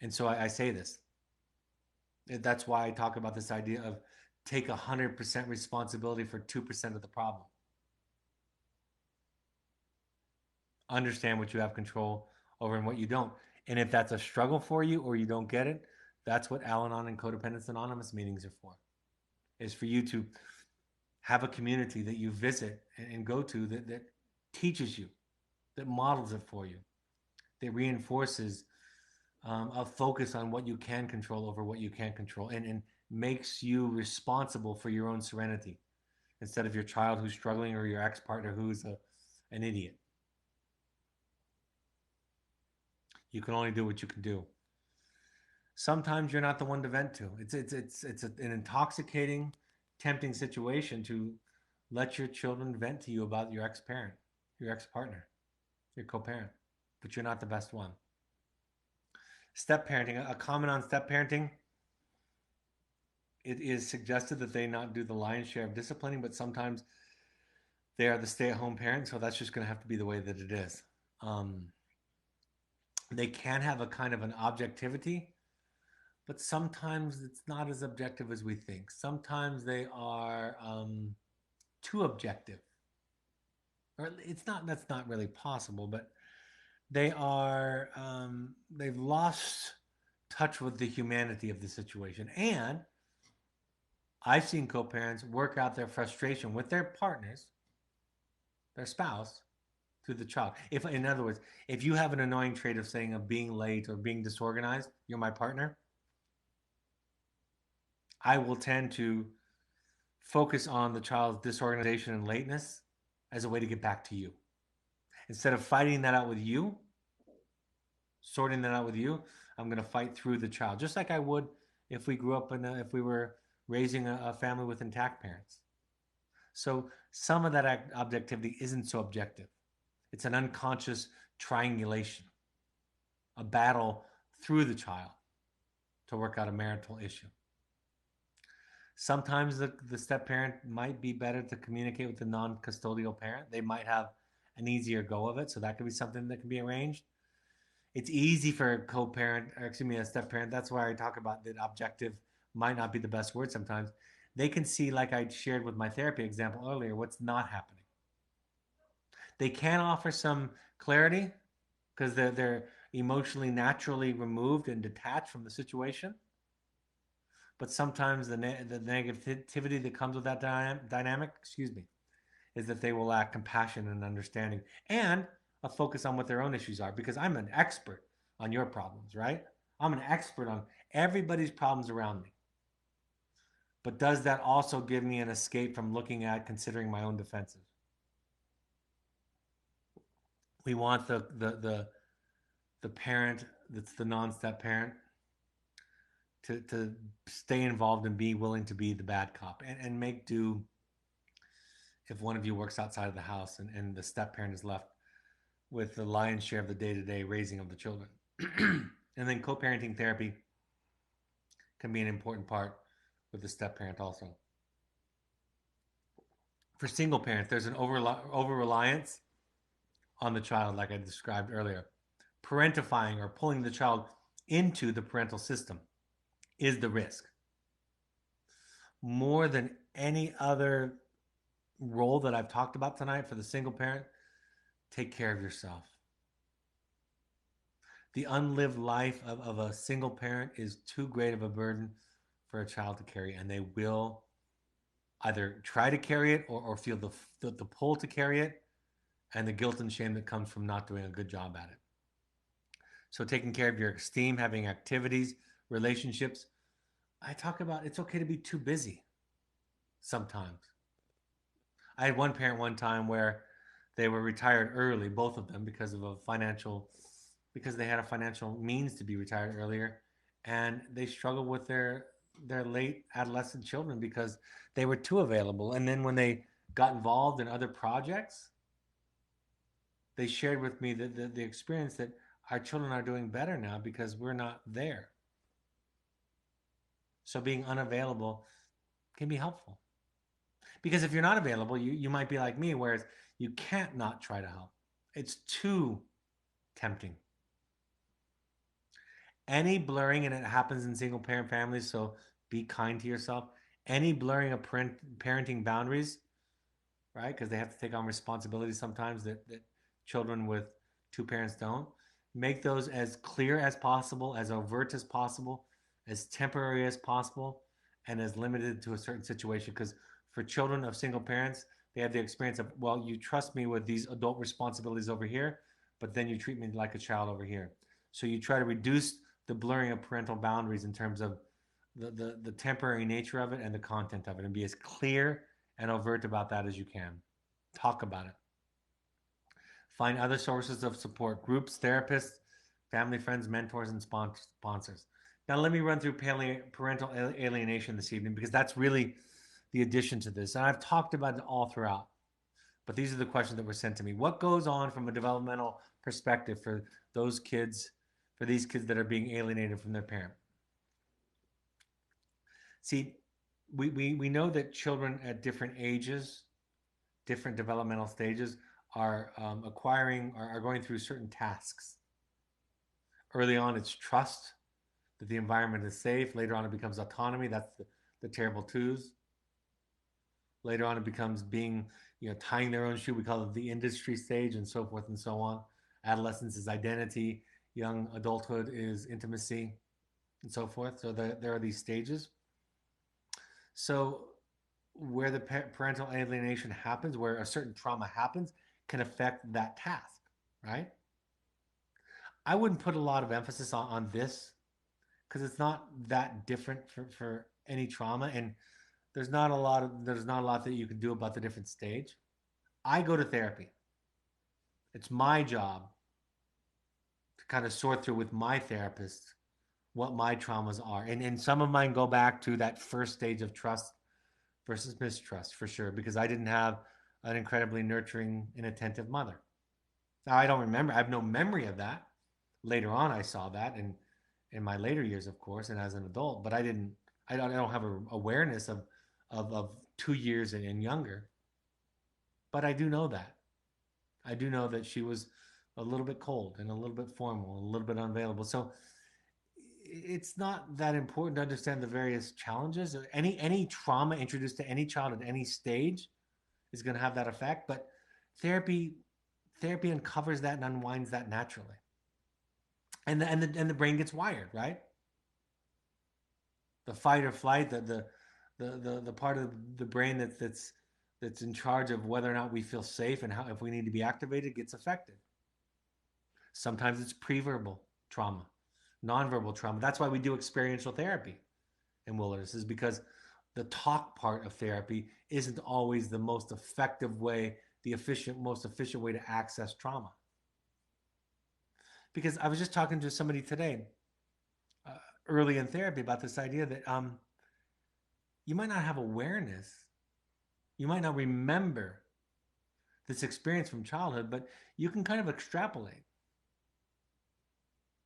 Speaker 1: And so I say this. That's why I talk about this idea of take 100% responsibility for 2% of the problem. Understand what you have control over and what you don't. And if that's a struggle for you or you don't get it, that's what Al Anon and Codependence Anonymous meetings are for. Is for you to have a community that you visit and go to that teaches you, that models it for you, that reinforces a focus on what you can control over what you can't control, and makes you responsible for your own serenity instead of your child who's struggling or your ex-partner who's an idiot. You can only do what you can do. Sometimes you're not the one to vent to. It's an intoxicating, tempting situation to let your children vent to you about your ex-parent, your ex-partner, your co-parent, but you're not the best one. Step parenting, a comment on step parenting. It is suggested that they not do the lion's share of disciplining, but sometimes they are the stay-at-home parent, so that's just going to have to be the way that it is. They can have a kind of an objectivity, but sometimes it's not as objective as we think. Sometimes they are too objective, or it's not. That's not really possible, but they are. They've lost touch with the humanity of the situation, and I've seen co-parents work out their frustration with their partners, their spouse, through the child. If, in other words, if you have an annoying trait of saying of being late or being disorganized, you're my partner, I will tend to focus on the child's disorganization and lateness as a way to get back to you. Instead of fighting that out with you, sorting that out with you, I'm going to fight through the child, just like I would if we grew up if we were raising a family with intact parents. So some of that objectivity isn't so objective. It's an unconscious triangulation, a battle through the child to work out a marital issue. Sometimes the step parent might be better to communicate with the non-custodial parent. They might have an easier go of it, so that could be something that can be arranged. It's easy for a co-parent, or excuse me, a step parent. That's why I talk about that objective might not be the best word sometimes. They can see, like I shared with my therapy example earlier, what's not happening. They can offer some clarity because they're emotionally naturally removed and detached from the situation. But sometimes the negativity that comes with that dynamic, excuse me, is that they will lack compassion and understanding and a focus on what their own issues are. Because I'm an expert on your problems, right? I'm an expert on everybody's problems around me. But does that also give me an escape from looking at considering my own defenses? We want the parent that's the non-step parent to stay involved and be willing to be the bad cop and make do if one of you works outside of the house and the step parent is left with the lion's share of the day-to-day raising of the children. And then co-parenting therapy can be an important part with the step parent also. For single parents, there's an over-reliance on the child, like I described earlier. Parentifying or pulling the child into the parental system is the risk. More than any other role that I've talked about tonight for the single parent, take care of yourself. The unlived life of a single parent is too great of a burden for a child to carry, and they will either try to carry it or feel the pull to carry it and the guilt and shame that comes from not doing a good job at it. So, taking care of your esteem, having activities, relationships. I talk about it's okay to be too busy sometimes. I had one parent one time where they were retired early, both of them, because they had a financial means to be retired earlier, and they struggled with their late adolescent children because they were too available. And then when they got involved in other projects, they shared with me the experience that our children are doing better now because we're not there. So being unavailable can be helpful. Because if you're not available, you might be like me, whereas you can't not try to help. It's too tempting. Any blurring, and it happens in single parent families, so be kind to yourself. Any blurring of parenting boundaries, right? Because they have to take on responsibilities sometimes that children with two parents don't. Make those as clear as possible, as overt as possible, as temporary as possible, and as limited to a certain situation. Because for children of single parents, they have the experience of, well, you trust me with these adult responsibilities over here, but then you treat me like a child over here. So you try to reduce the blurring of parental boundaries in terms of the temporary nature of it and the content of it, and be as clear and overt about that as you can. Talk about it. Find other sources of support: groups, therapists, family, friends, mentors, and sponsors. Now, let me run through parental alienation this evening because that's really the addition to this. And I've talked about it all throughout, but these are the questions that were sent to me. What goes on from a developmental perspective for those kids, for these kids that are being alienated from their parent? See, we know that children at different ages, different developmental stages, are are going through certain tasks. Early on, it's trust that the environment is safe. Later on, it becomes autonomy. That's the terrible twos. Later on, it becomes being, tying their own shoe. We call it the industry stage, and so forth and so on. Adolescence is identity. Young adulthood is intimacy, and so forth. So there are these stages. So where the parental alienation happens, where a certain trauma happens, can affect that task, right? I wouldn't put a lot of emphasis on this because it's not that different for any trauma, and there's not a lot that you can do about the different stage. I go to therapy. It's my job to kind of sort through with my therapist what my traumas are, and some of mine go back to that first stage of trust versus mistrust for sure, because I didn't have an incredibly nurturing and attentive mother. Now I don't remember. I have no memory of that. Later on, I saw that in my later years, of course, and as an adult. But I didn't. I don't have an awareness of 2 years and younger. But I do know that. I do know that she was a little bit cold and a little bit formal, a little bit unavailable. So it's not that important to understand the various challenges. Any trauma introduced to any child at any stage is going to have that effect. But therapy therapy uncovers that and unwinds that naturally, and the brain gets wired, right. The fight or flight, the part of the brain that's in charge of whether or not we feel safe and how, if we need to be activated, gets affected. Sometimes it's pre-verbal trauma, nonverbal trauma. That's why we do experiential therapy in wilderness, is because the talk part of therapy isn't always the most effective way, most efficient way to access trauma. Because I was just talking to somebody today, uh, early in therapy, about this idea that you might not have awareness, you might not remember this experience from childhood, but you can kind of extrapolate.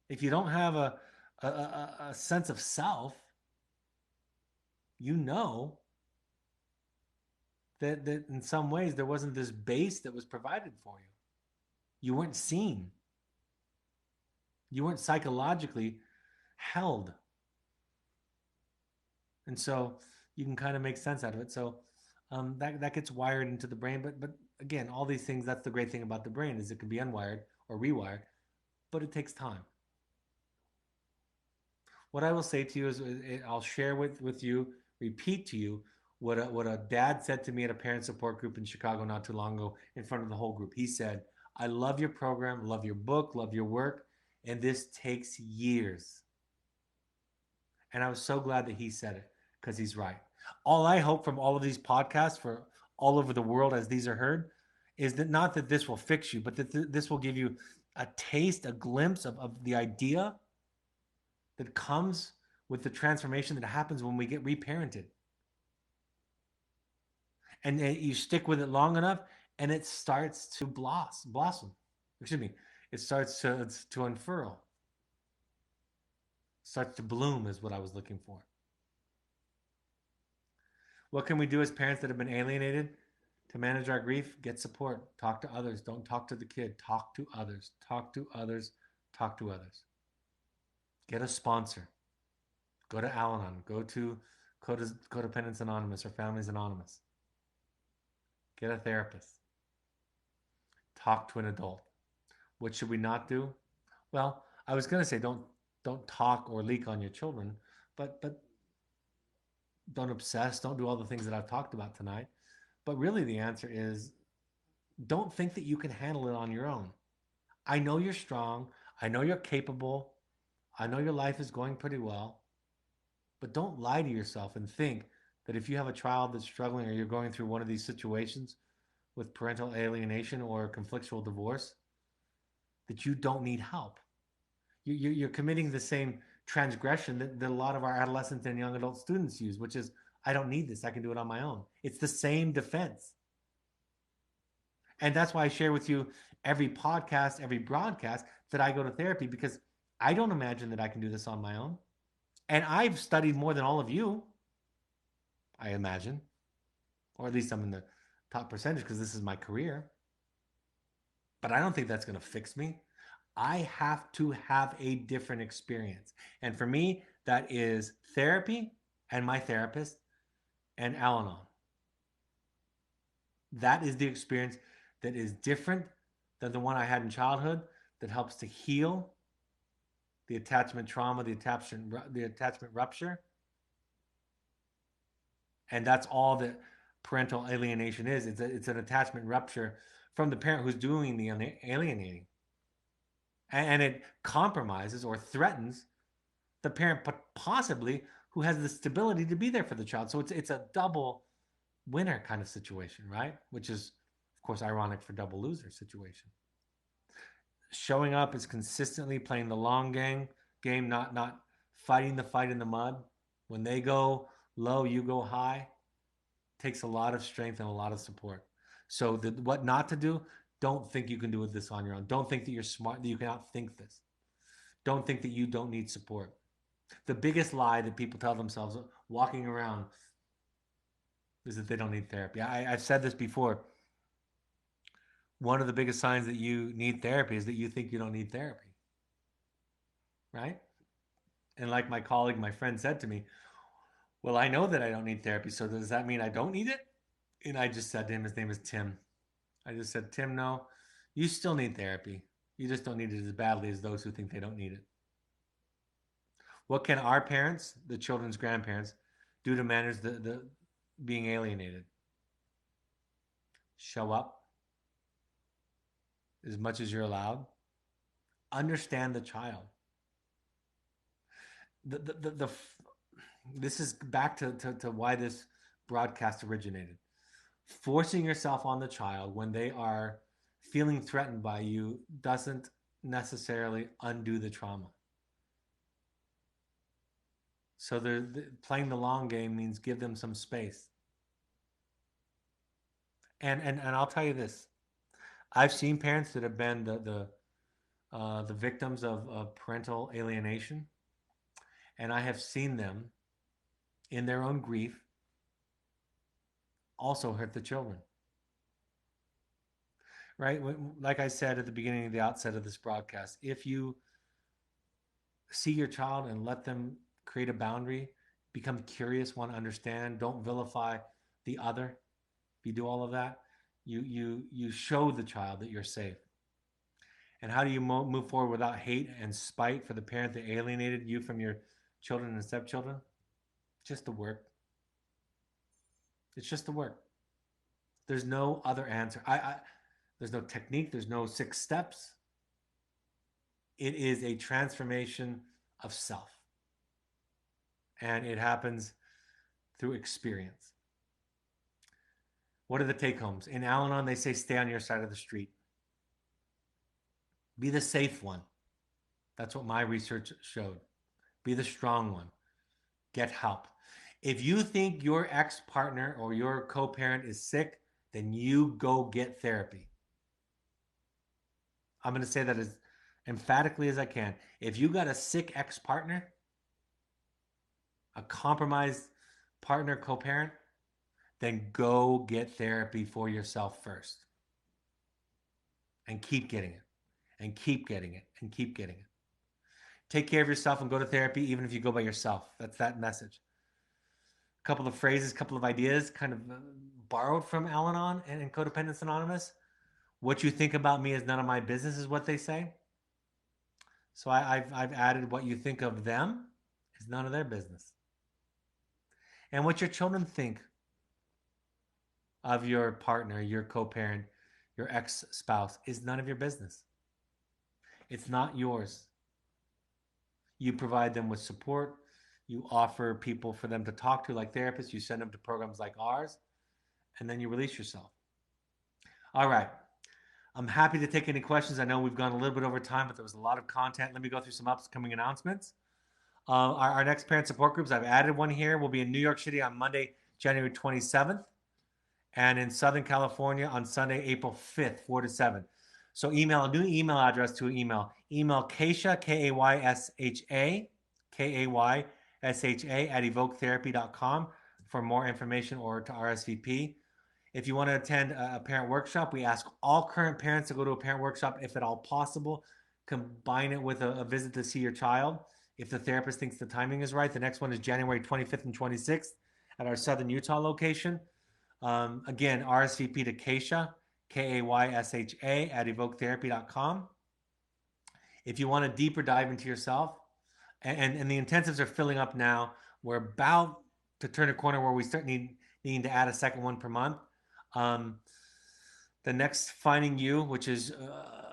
Speaker 1: If you don't have a sense of self, you know that in some ways there wasn't this base that was provided for you. You weren't seen. You weren't psychologically held. And so you can kind of make sense out of it. So that gets wired into the brain. But again, all these things, that's the great thing about the brain, is it can be unwired or rewired, but it takes time. What I will say to you is, I'll share with you, repeat to you what a dad said to me at a parent support group in Chicago not too long ago in front of the whole group. He said, "I love your program, love your book, love your work, and this takes years." And I was so glad that he said it because he's right. All I hope from all of these podcasts for all over the world as these are heard is that not that this will fix you, but that this will give you a taste, a glimpse of the idea that comes with the transformation that happens when we get reparented. And you stick with it long enough and it starts to blossom. Excuse me. It starts to unfurl, starts to bloom is what I was looking for. What can we do as parents that have been alienated to manage our grief? Get support. Talk to others. Don't talk to the kid. Talk to others. Talk to others. Talk to others. Get a sponsor. Go to Al-Anon. Go to Codependence Anonymous or Families Anonymous. Get a therapist. Talk to an adult. What should we not do? Well, I was going to say don't talk or leak on your children, but don't obsess. Don't do all the things that I've talked about tonight. But really, the answer is don't think that you can handle it on your own. I know you're strong. I know you're capable. I know your life is going pretty well. But don't lie to yourself and think that if you have a child that's struggling or you're going through one of these situations with parental alienation or conflictual divorce, that you don't need help. You're committing the same transgression that a lot of our adolescents and young adult students use, which is, I don't need this. I can do it on my own. It's the same defense. And that's why I share with you every podcast, every broadcast that I go to therapy because I don't imagine that I can do this on my own. And I've studied more than all of you, I imagine, or at least I'm in the top percentage because this is my career. But I don't think that's going to fix me. I have to have a different experience. And for me, that is therapy and my therapist and Al Anon. That is the experience that is different than the one I had in childhood that helps to heal the attachment trauma, the attachment rupture. And that's all that parental alienation is. It's an attachment rupture from the parent who's doing the alienating. And it compromises or threatens the parent possibly who has the stability to be there for the child. So it's a double winner kind of situation, right? Which is, of course, ironic for double loser situation. Showing up is consistently playing the long game, not fighting the fight in the mud. When they go low, you go high. Takes a lot of strength and a lot of support. So what not to do? Don't think you can do this on your own. Don't think that you're smart, that you can outthink this. Don't think that you don't need support. The biggest lie that people tell themselves walking around is that they don't need therapy. I've said this before. One of the biggest signs that you need therapy is that you think you don't need therapy, right? And like my colleague, my friend said to me, well, I know that I don't need therapy, so does that mean I don't need it? And I just said to him, his name is Tim. I just said, Tim, no, you still need therapy. You just don't need it as badly as those who think they don't need it. What can our parents, the children's grandparents, do to manage the being alienated? Show up as much as you're allowed. Understand the child. This is back to why this broadcast originated. Forcing yourself on the child when they are feeling threatened by you doesn't necessarily undo the trauma. So playing the long game means give them some space. And I'll tell you this: I've seen parents that have been the victims of parental alienation, and I have seen them in their own grief also hurt the children. Right? Like I said at the beginning of the outset of this broadcast, if you see your child and let them create a boundary, become curious, want to understand, don't vilify the other. If you do all of that, you show the child that you're safe. And how do you move forward without hate and spite for the parent that alienated you from your children and stepchildren? Just the work. It's just the work. There's no other answer. There's no technique. There's no 6 steps. It is a transformation of self, and it happens through experience. What are the take homes? In Al Anon, they say stay on your side of the street. Be the safe one. That's what my research showed. Be the strong one. Get help. If you think your ex-partner or your co-parent is sick, then you go get therapy. I'm going to say that as emphatically as I can. If you got a sick ex-partner, a compromised partner, co-parent, then go get therapy for yourself first. And keep getting it. And keep getting it. And keep getting it. Take care of yourself and go to therapy even if you go by yourself. That's that message. A couple of phrases, a couple of ideas kind of borrowed from Al-Anon and Codependence Anonymous. What you think about me is none of my business is what they say. So I've added what you think of them is none of their business. And what your children think of your partner, your co-parent, your ex-spouse is none of your business. It's not yours. You provide them with support. You offer people for them to talk to, like therapists. You send them to programs like ours, and then you release yourself. All right. I'm happy to take any questions. I know we've gone a little bit over time, but there was a lot of content. Let me go through some upcoming announcements. Our next parent support groups, I've added one here, will be in New York City on Monday, January 27th, and in Southern California on Sunday, April 5th, 4 to 7. So email a new email address to email Kaysha, Kaysha, Kaysha at evoketherapy.com for more information or to RSVP. If you want to attend a parent workshop, we ask all current parents to go to a parent workshop if at all possible. Combine it with a visit to see your child if the therapist thinks the timing is right. The next one is January 25th and 26th at our Southern Utah location. Again, RSVP to Kaysha, Kaysha at evoketherapy.com. If you want a deeper dive into yourself, and the intensives are filling up now. We're about to turn a corner where we start needing to add a second one per month. The next Finding You, which is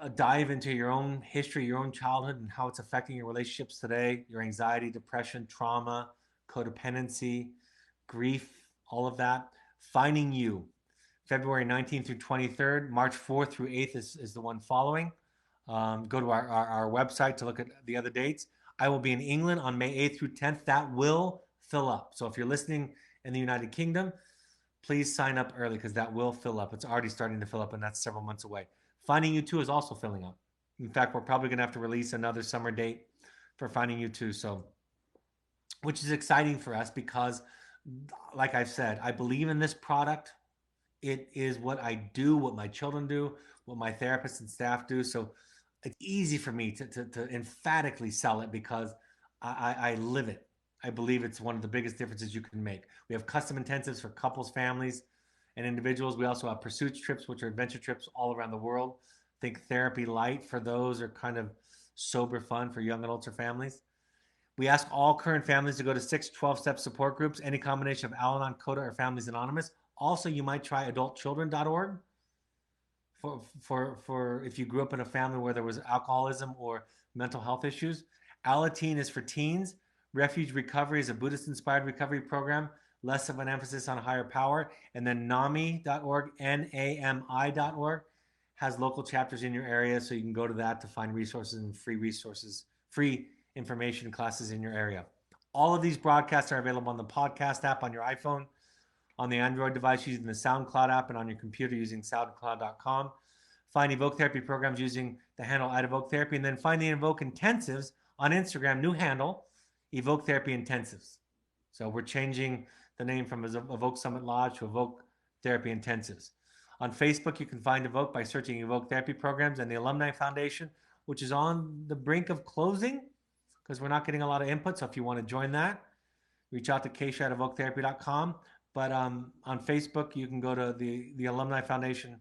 Speaker 1: a dive into your own history, your own childhood, and how it's affecting your relationships today, your anxiety, depression, trauma, codependency, grief, all of that. Finding You, February 19th through 23rd. March 4th through 8th is the one following. Go to our website to look at the other dates. I will be in England on May 8th through 10th. That will fill up. So if you're listening in the United Kingdom, please sign up early because that will fill up. It's already starting to fill up, and that's several months away. Finding You 2 is also filling up. In fact, we're probably going to have to release another summer date for Finding You 2, so, which is exciting for us because, like I've said, I believe in this product. It is what I do, what my children do, what my therapists and staff do. So it's easy for me to emphatically sell it because I live it. I believe it's one of the biggest differences you can make. We have custom intensives for couples, families, and individuals. We also have pursuits trips, which are adventure trips all around the world. Think Therapy Light for those are kind of sober fun for young adults or families. We ask all current families to go to 6 12-step support groups, any combination of Al-Anon, CODA, or Families Anonymous. Also, you might try adultchildren.org for if you grew up in a family where there was alcoholism or mental health issues. Alateen is for teens. Refuge Recovery is a Buddhist-inspired recovery program, less of an emphasis on higher power. And then NAMI.org, NAMI.org, has local chapters in your area, so you can go to that to find resources and free information classes in your area. All of these broadcasts are available on the podcast app on your iPhone, on the Android device using the SoundCloud app, and on your computer using soundcloud.com. Find Evoke Therapy programs using the handle @EvokeTherapy, and then find the Evoke Intensives on Instagram, new handle, Evoke Therapy Intensives. So we're changing the name from Evoke Summit Lodge to Evoke Therapy Intensives. On Facebook, you can find Evoke by searching Evoke Therapy Programs, and the Alumni Foundation, which is on the brink of closing because we're not getting a lot of input. So if you want to join that, reach out to Kaysha at evoketherapy.com. But on Facebook, you can go to the Alumni Foundation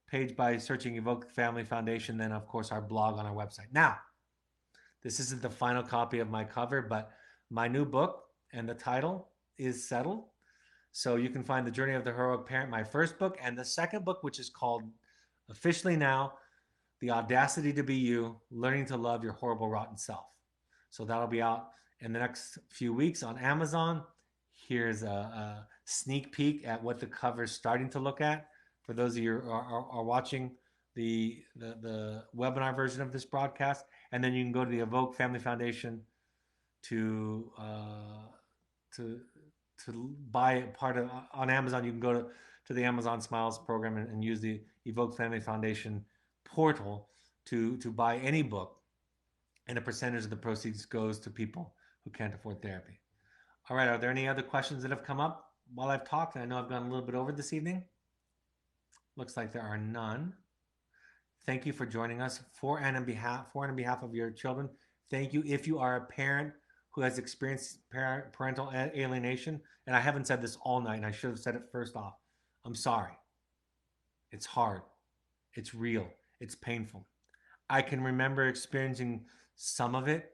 Speaker 1: page by searching Evoke Family Foundation, then, of course, our blog on our website. Now, this isn't the final copy of my cover, but my new book, and the title is Settled. So you can find The Journey of the Heroic Parent, my first book, and the second book, which is called officially now The Audacity to Be You, Learning to Love Your Horrible, Rotten Self. So that'll be out in the next few weeks on Amazon. Here's a sneak peek at what the cover is starting to look at for those of you who are watching the webinar version of this broadcast. And then you can go to the Evoke Family Foundation to to buy part of on Amazon. You can go to the Amazon Smiles program and use the Evoke Family Foundation portal to buy any book, and a percentage of the proceeds goes to people who can't afford therapy. All right, are there any other questions that have come up while I've talked? And I know I've gone a little bit over this evening. Looks like there are none. Thank you for joining us for and on behalf of your children. Thank you. If you are a parent who has experienced parental alienation, and I haven't said this all night, and I should have said it first off, I'm sorry. It's hard. It's real. It's painful. I can remember experiencing some of it,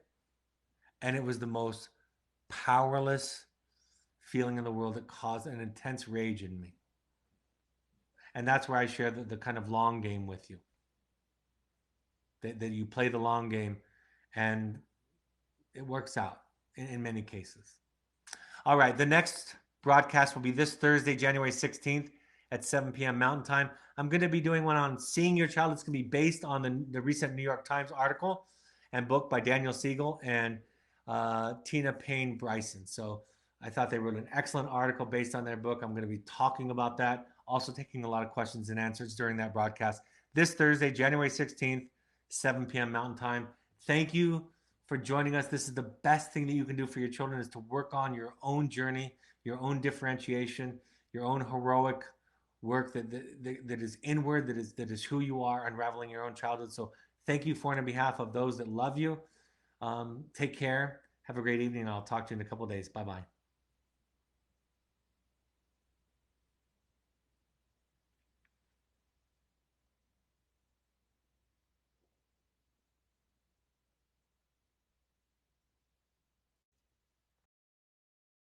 Speaker 1: and it was the most powerless feeling in the world that caused an intense rage in me. And that's where I share the kind of long game with you. That you play the long game, and it works out in many cases. All right, the next broadcast will be this Thursday, January 16th at 7 p.m. Mountain Time. I'm going to be doing one on seeing your child. It's going to be based on the recent New York Times article and book by Daniel Siegel and Tina Payne Bryson. So I thought they wrote an excellent article based on their book. I'm going to be talking about that, also taking a lot of questions and answers during that broadcast this Thursday, January 16th, 7 p.m. Mountain Time. Thank you for joining us. This is the best thing that you can do for your children, is to work on your own journey, your own differentiation, your own heroic work that is inward, that is who you are, unraveling your own childhood. So thank you for and on behalf of those that love you. Take care. Have a great evening. I'll talk to you in a couple of days. Bye-bye.